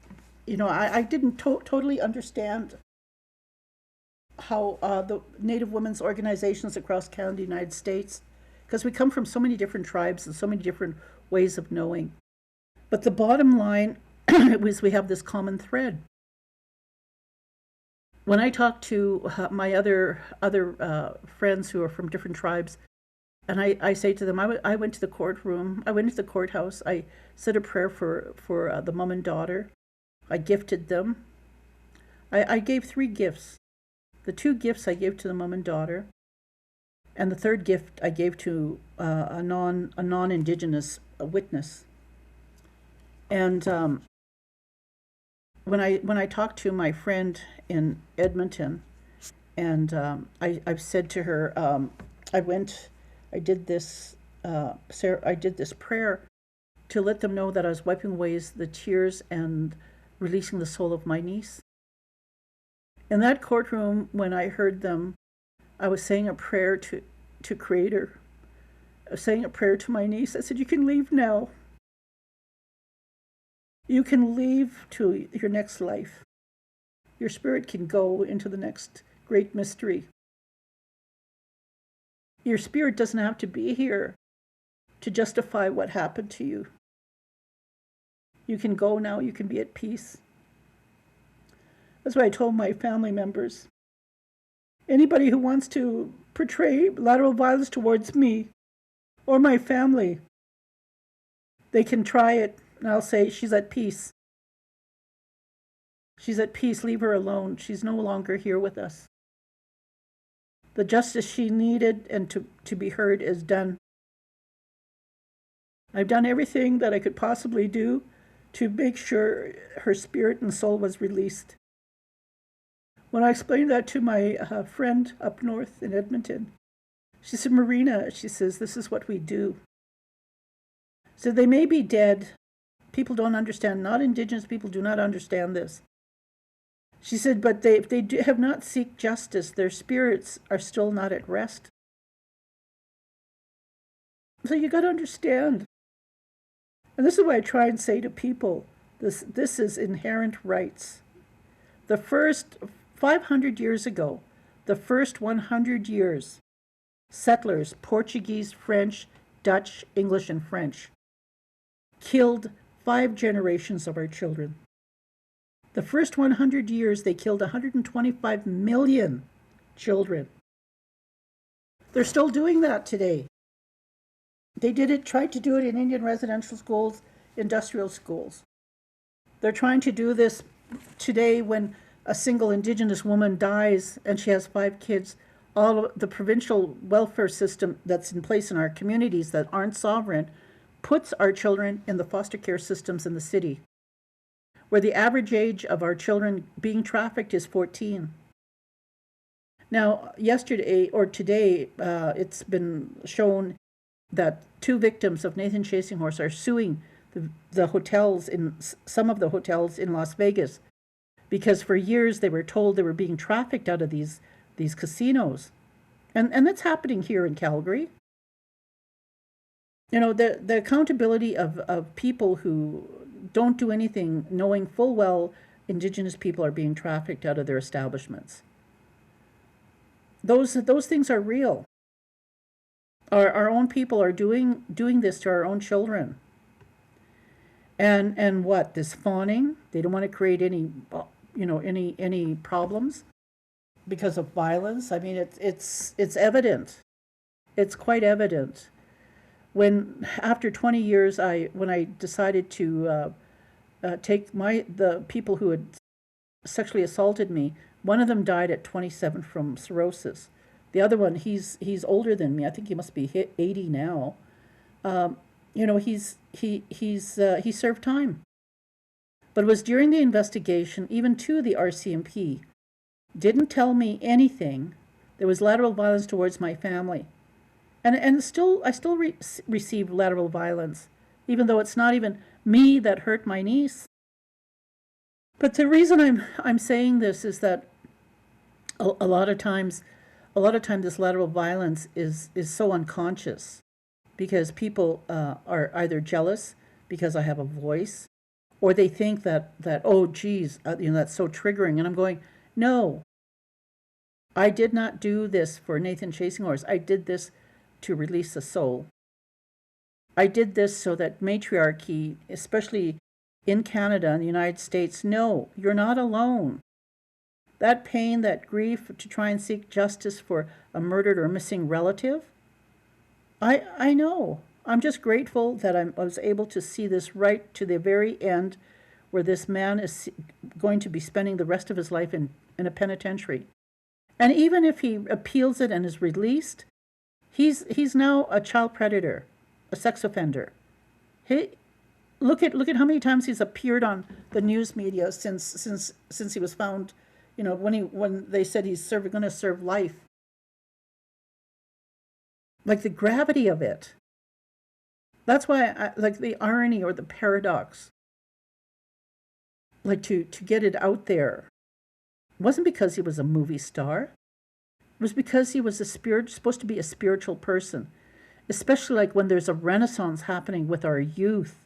I didn't totally understand how the Native women's organizations across Canada, United States, because we come from so many different tribes and so many different ways of knowing. But the bottom line was we have this common thread. When I talk to my other friends who are from different tribes, and I say to them, I went to the courtroom, I went to the courthouse, I said a prayer for the mom and daughter, I gifted them. I gave 3 gifts. The 2 gifts I gave to the mom and daughter, and the 3rd gift I gave to a non-Indigenous witness. And when I talked to my friend in Edmonton, and I've said to her, I went, I did this, I did this prayer to let them know that I was wiping away the tears and releasing the soul of my niece. In that courtroom, when I heard them, I was saying a prayer to Creator. I was saying a prayer to my niece. I said, "You can leave now. You can leave to your next life. Your spirit can go into the next great mystery. Your spirit doesn't have to be here to justify what happened to you. You can go now. You can be at peace." That's what I told my family members. Anybody who wants to portray lateral violence towards me or my family, they can try it. And I'll say, she's at peace. She's at peace. Leave her alone. She's no longer here with us. The justice she needed and to be heard is done. I've done everything that I could possibly do to make sure her spirit and soul was released. When I explained that to my friend up north in Edmonton, she said, "Marina," she says, "this is what we do." So they may be dead. People don't understand. Not Indigenous people do not understand this. She said, but if they have not seek justice, their spirits are still not at rest. So you got to understand. And this is what I try and say to people. This is inherent rights. The first 500 years ago, the first 100 years, settlers, Portuguese, French, Dutch, English, and French, killed 5 generations of our children. The first 100 years, they killed 125 million children. They're still doing that today. They tried to do it in Indian residential schools, industrial schools. They're trying to do this today when a single Indigenous woman dies and she has 5 kids. All of the provincial welfare system that's in place in our communities that aren't sovereign puts our children in the foster care systems in the city, where the average age of our children being trafficked is 14. Now, yesterday or today, it's been shown that 2 victims of Nathan Chasing Horse are suing the hotels some of the hotels in Las Vegas, because for years they were told they were being trafficked out of these casinos. And that's happening here in Calgary. You know, the accountability of people who don't do anything, knowing full well Indigenous people are being trafficked out of their establishments. Those things are real. Our own people are doing this to our own children. And what, this fawning? They don't want to create any problems because of violence. I mean, it's evident. It's quite evident. When after 20 years, when I decided to take the people who had sexually assaulted me, one of them died at 27 from cirrhosis. The other one, he's older than me. I think he must be 80 now. He served time. But it was during the investigation, even to the RCMP, didn't tell me anything. There was lateral violence towards my family. And I still receive lateral violence, even though it's not even me that hurt my niece. But the reason I'm saying this is that a lot of times this lateral violence is so unconscious, because people are either jealous because I have a voice, or they think that oh geez, that's so triggering. And I'm going, no, I did not do this for Nathan Chasing Horse. I did this to release a soul. I did this so that matriarchy, especially in Canada and the United States, no, you're not alone. That pain, that grief to try and seek justice for a murdered or missing relative, I know. I'm just grateful that I was able to see this right to the very end, where this man is going to be spending the rest of his life in a penitentiary. And even if he appeals it and is released, he's now a child predator, a sex offender. look at how many times he's appeared on the news media since he was found. When they said he's going to serve life. Like the gravity of it. That's why I like the irony or the paradox. Like to get it out there. It wasn't because he was a movie star. It was because he was supposed to be a spiritual person. Especially like when there's a renaissance happening with our youth.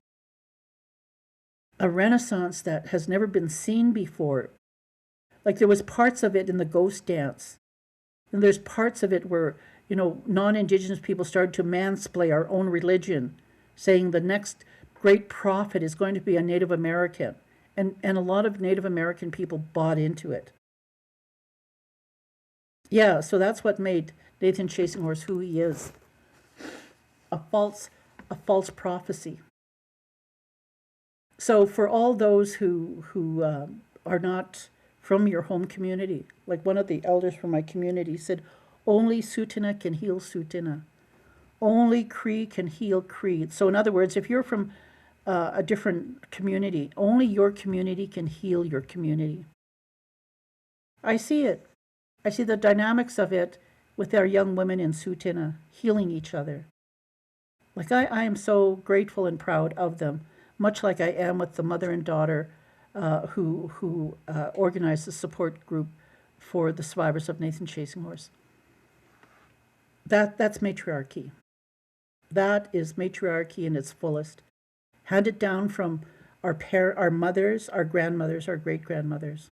A renaissance that has never been seen before. Like there was parts of it in the ghost dance. And there's parts of it where, non-Indigenous people started to mansplain our own religion, saying the next great prophet is going to be a Native American. And a lot of Native American people bought into it. Yeah, so that's what made Nathan Chasing Horse who he is. A false prophecy. So for all those who are not from your home community, like one of the elders from my community said, only Tsuut'ina can heal Tsuut'ina. Only Cree can heal Cree. So in other words, if you're from a different community, only your community can heal your community. I see it. I see the dynamics of it with our young women in Tsuut'ina healing each other. Like I am so grateful and proud of them, much like I am with the mother and daughter who organized the support group for the survivors of Nathan Chasing Horse. That's matriarchy. That is matriarchy in its fullest. Handed down from our mothers, our grandmothers, our great-grandmothers.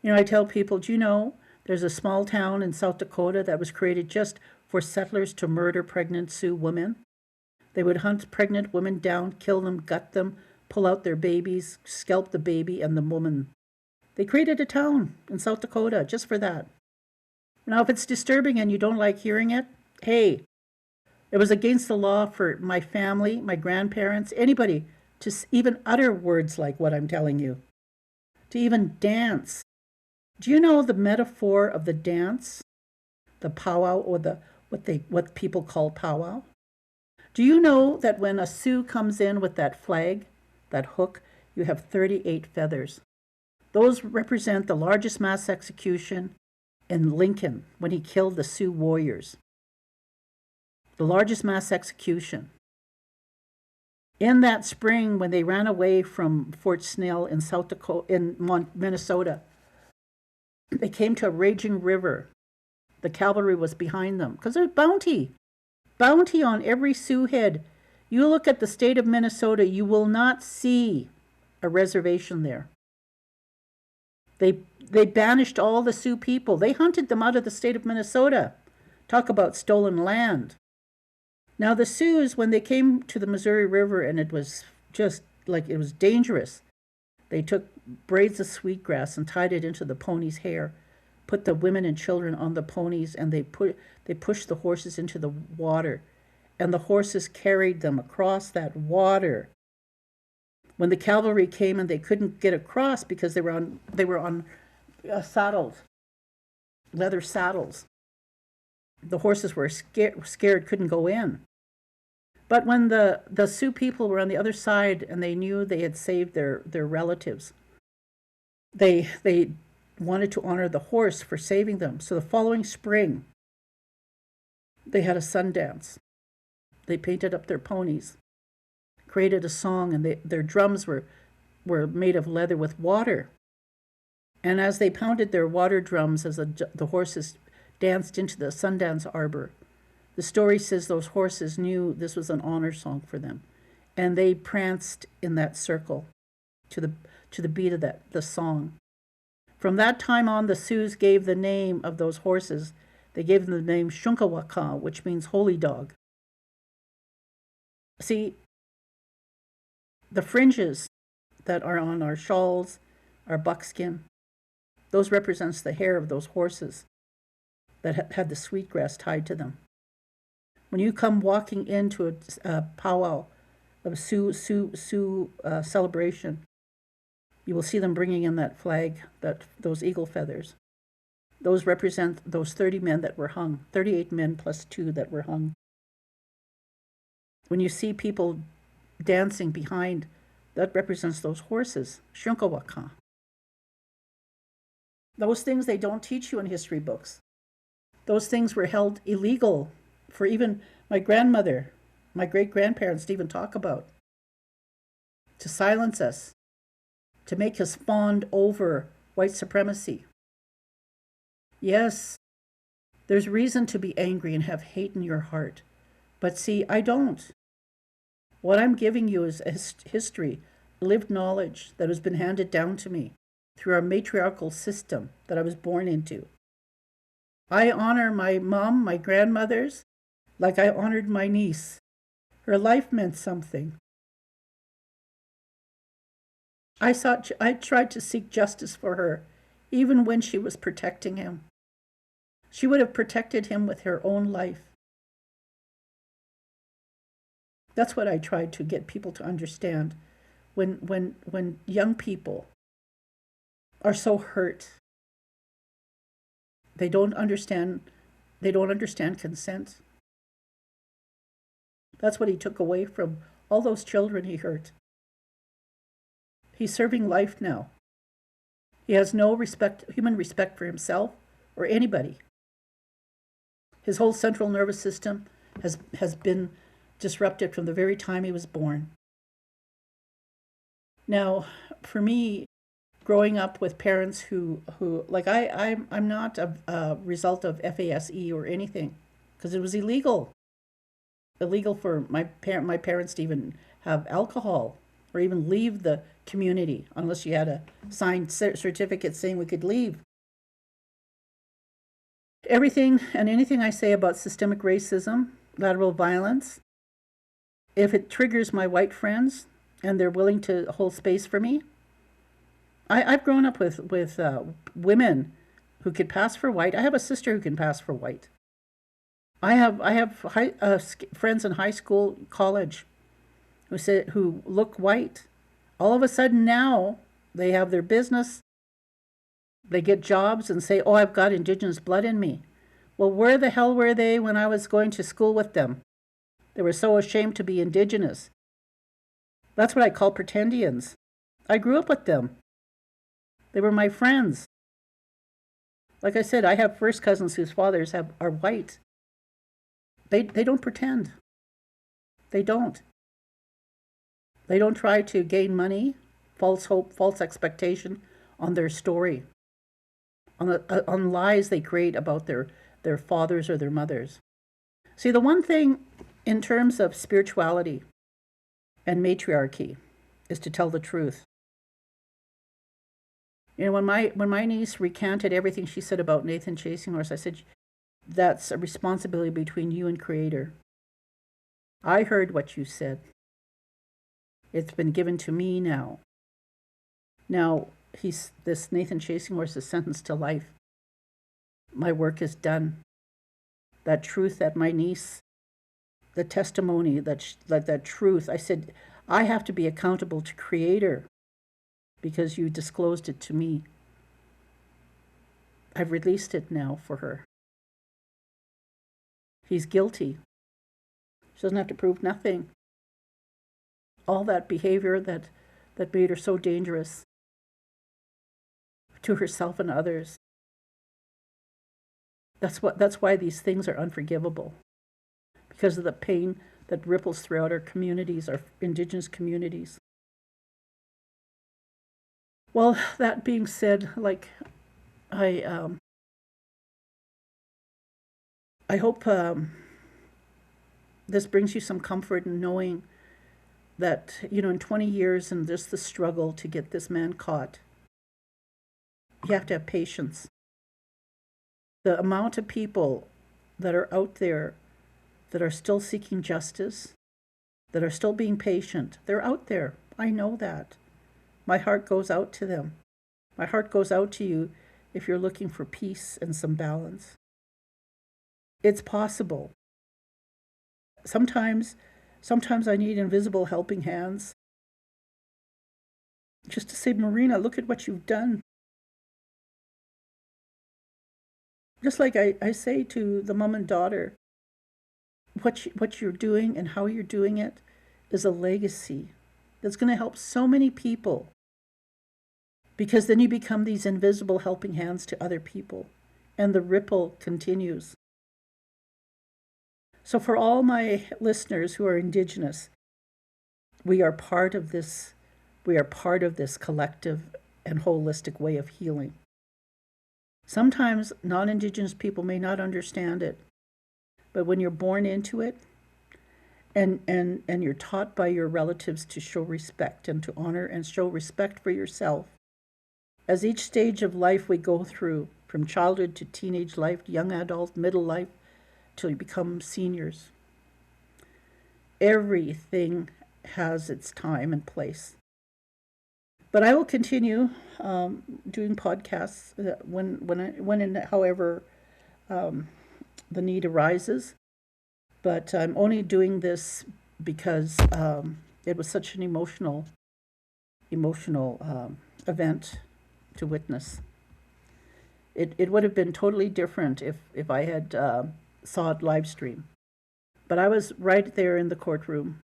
I tell people, do you know there's a small town in South Dakota that was created just for settlers to murder pregnant Sioux women? They would hunt pregnant women down, kill them, gut them, pull out their babies, scalp the baby and the woman. They created a town in South Dakota just for that. Now, if it's disturbing and you don't like hearing it, hey, it was against the law for my family, my grandparents, anybody to even utter words like what I'm telling you, to even dance. Do you know the metaphor of the dance, the powwow, or what people call powwow? Do you know that when a Sioux comes in with that flag, that hook, you have 38 feathers? Those represent the largest mass execution in Lincoln when he killed the Sioux warriors. The largest mass execution. In that spring, when they ran away from Fort Snell in South Dakota, in Minnesota, they came to a raging river. The cavalry was behind them because there's bounty on every Sioux head. You look at the state of Minnesota, you will not see a reservation there. They banished all the Sioux people. They hunted them out of the state of Minnesota. Talk about stolen land. Now the Sioux, when they came to the Missouri River and it was just like it was dangerous, they took braids of sweetgrass and tied it into the pony's hair, put the women and children on the ponies, and they pushed the horses into the water, and the horses carried them across that water. When the cavalry came and they couldn't get across because they were on saddles, leather saddles. The horses were scared, couldn't go in. But when the Sioux people were on the other side and they knew they had saved their relatives, they wanted to honor the horse for saving them. So the following spring, they had a sun dance. They painted up their ponies, created a song, and their drums were made of leather with water. And as they pounded their water drums, as the horses danced into the Sundance Arbor, the story says those horses knew this was an honor song for them, and they pranced in that circle to the beat of the song. From that time on, the Sioux gave the name of those horses. They gave them the name Shunkawaka, which means holy dog. See, the fringes that are on our shawls, our buckskin, those represents the hair of those horses that had the sweetgrass tied to them. When you come walking into a powwow of Sioux celebration, you will see them bringing in that flag, those eagle feathers. Those represent those 30 men that were hung, 38 men plus 2 that were hung. When you see people dancing behind, that represents those horses, Shunkawaka. Those things they don't teach you in history books. Those things were held illegal for even my grandmother, my great-grandparents to even talk about, to silence us, to make us fawn over white supremacy. Yes, there's reason to be angry and have hate in your heart. But see, I don't. What I'm giving you is a history, lived knowledge that has been handed down to me through our matriarchal system that I was born into. I honor my mom, my grandmothers, like I honored my niece. Her life meant something. I tried to seek justice for her, even when she was protecting him. She would have protected him with her own life. That's what I tried to get people to understand. When young people are so hurt, they don't understand consent. That's what he took away from all those children he hurt. He's serving life now. He has no human respect for himself or anybody. His whole central nervous system has been disrupted from the very time he was born. Now, for me, growing up with parents who like I'm not a result of FASE or anything, because it was illegal for my parents to even have alcohol or even leave the community unless you had a signed certificate saying we could leave. Everything and anything I say about systemic racism, lateral violence, if it triggers my white friends and they're willing to hold space for me, I've grown up with women who could pass for white. I have a sister who can pass for white. I have friends in high school, college, who look white. All of a sudden now they have their business. They get jobs and say, "Oh, I've got Indigenous blood in me." Well, where the hell were they when I was going to school with them? They were so ashamed to be Indigenous. That's what I call pretendians. I grew up with them. They were my friends. Like I said, I have first cousins whose fathers are white. They don't pretend. They don't. They don't try to gain money, false hope, false expectation on their story, on lies they create about their fathers or their mothers. See, the one thing in terms of spirituality and matriarchy is to tell the truth. You know, when my niece recanted everything she said about Nathan chasing horse, I said, that's a responsibility between you and Creator. I heard what you said. It's been given to me now. Now, this Nathan chasing horse is sentenced to life. My work is done. That truth that my niece, the testimony, that truth, I said, I have to be accountable to Creator because you disclosed it to me. I've released it now for her. He's guilty. She doesn't have to prove nothing. All that behavior that made her so dangerous to herself and others. That's why these things are unforgivable. Because of the pain that ripples throughout our communities, our Indigenous communities. Well, that being said, like I hope this brings you some comfort in knowing that, you know, in 20 years and just the struggle to get this man caught, you have to have patience. The amount of people that are out there that are still seeking justice, that are still being patient, they're out there. I know that. My heart goes out to them. My heart goes out to you if you're looking for peace and some balance. It's possible. Sometimes I need invisible helping hands. Just to say, Marina, look at what you've done. Just like I say to the mom and daughter, what you're doing and how you're doing it is a legacy that's going to help so many people, because then you become these invisible helping hands to other people, and the ripple continues. So for all my listeners who are Indigenous, we are part of this. We are part of this collective and holistic way of healing. Sometimes non-Indigenous people may not understand it, but when you're born into it, and you're taught by your relatives to show respect and to honor and show respect for yourself, as each stage of life we go through, from childhood to teenage life, young adult, middle life, till you become seniors, everything has its time and place. But I will continue doing podcasts when and however the need arises. But I'm only doing this because it was such an emotional event to witness. It would have been totally different if I had saw it live stream. But I was right there in the courtroom.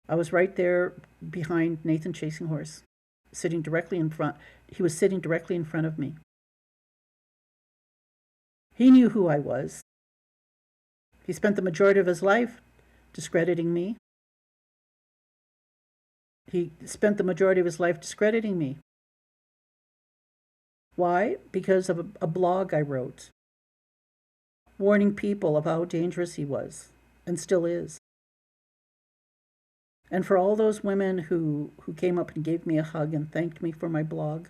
I was right there behind Nathan Chasing Horse, sitting directly in front. He was sitting directly in front of me. He knew who I was. He spent the majority of his life discrediting me. He spent the majority of his life discrediting me. Why? Because of a blog I wrote, warning people of how dangerous he was, and still is. And for all those women who came up and gave me a hug and thanked me for my blog.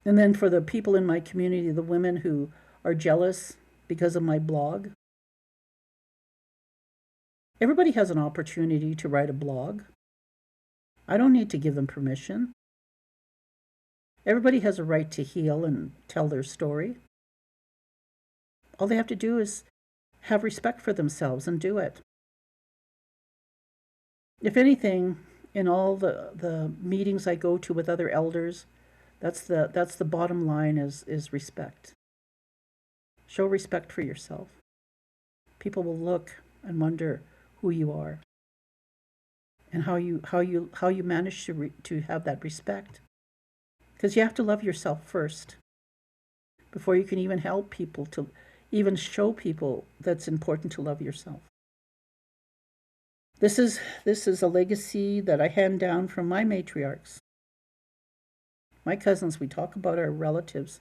And then for the people in my community, the women who are jealous because of my blog. Everybody has an opportunity to write a blog. I don't need to give them permission. Everybody has a right to heal and tell their story. All they have to do is have respect for themselves and do it. If anything, in all the meetings I go to with other elders, that's the bottom line is respect. Show respect for yourself. People will look and wonder who you are and how you manage to have that respect. Because you have to love yourself first before you can even help people, to even show people that's important to love yourself. This is a legacy that I hand down from my matriarchs. My cousins, we talk about our relatives.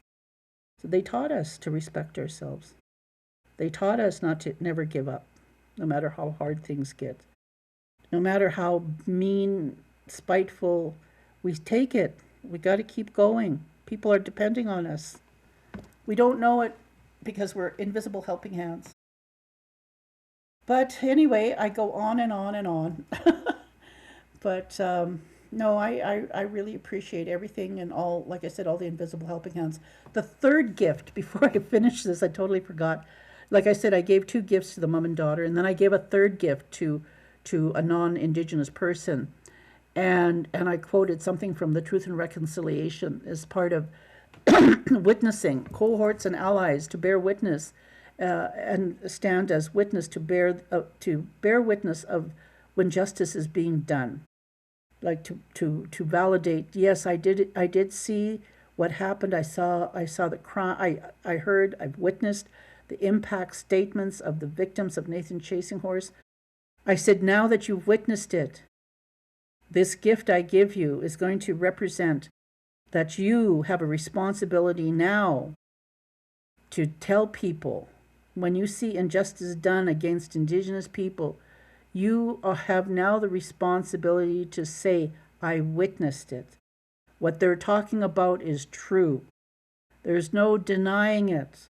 So they taught us to respect ourselves. They taught us not to never give up, no matter how hard things get. No matter how mean, spiteful, we take it. We got to keep going. People are depending on us. We don't know it because we're invisible helping hands. But anyway, I go on and on and on. But no, I really appreciate everything and all, like I said, all the invisible helping hands. The third gift, before I finish this, I totally forgot. Like I said, I gave 2 gifts to the mom and daughter, and then I gave a third gift to a non-Indigenous person. And I quoted something from the Truth and Reconciliation as part of witnessing, cohorts and allies to bear witness and stand as witness to bear witness of when justice is being done, like to validate. Yes, I did see what happened. I saw the crime. I heard. I've witnessed the impact statements of the victims of Nathan Chasing Horse. I said, now that you've witnessed it, this gift I give you is going to represent that you have a responsibility now to tell people, when you see injustice done against Indigenous people, you have now the responsibility to say, I witnessed it. What they're talking about is true. There's no denying it.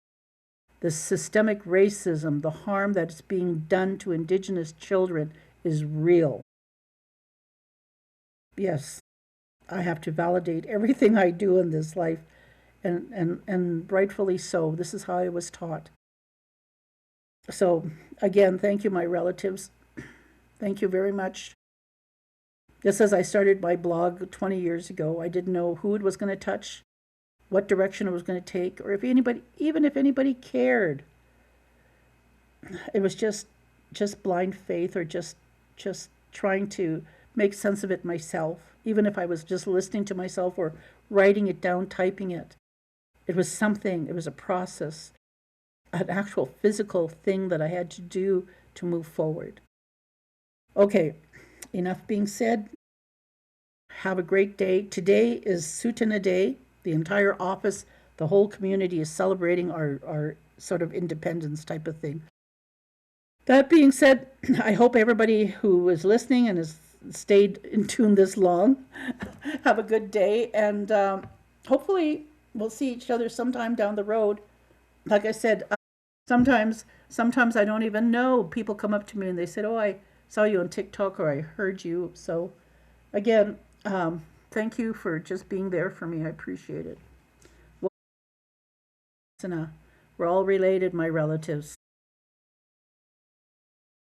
The systemic racism, the harm that is being done to Indigenous children is real. Yes, I have to validate everything I do in this life, and rightfully so. This is how I was taught. So again, thank you, my relatives. Thank you very much. Just as I started my blog 20 years ago, I didn't know who it was going to touch, what direction it was going to take, or if anybody, even if anybody cared. It was just just blind faith or just trying to make sense of it myself, even if I was just listening to myself or writing it down, typing it. It was something, it was a process, an actual physical thing that I had to do to move forward. Okay, enough being said. Have a great day. Today is Sutana Day. The entire office, the whole community is celebrating our sort of independence type of thing. That being said, I hope everybody who is listening and has stayed in tune this long have a good day, and hopefully we'll see each other sometime down the road. Like I said, sometimes I don't even know. People come up to me and they said, "Oh, I saw you on TikTok or I heard you." So again, thank you for just being there for me. I appreciate it. Well, we're all related, my relatives.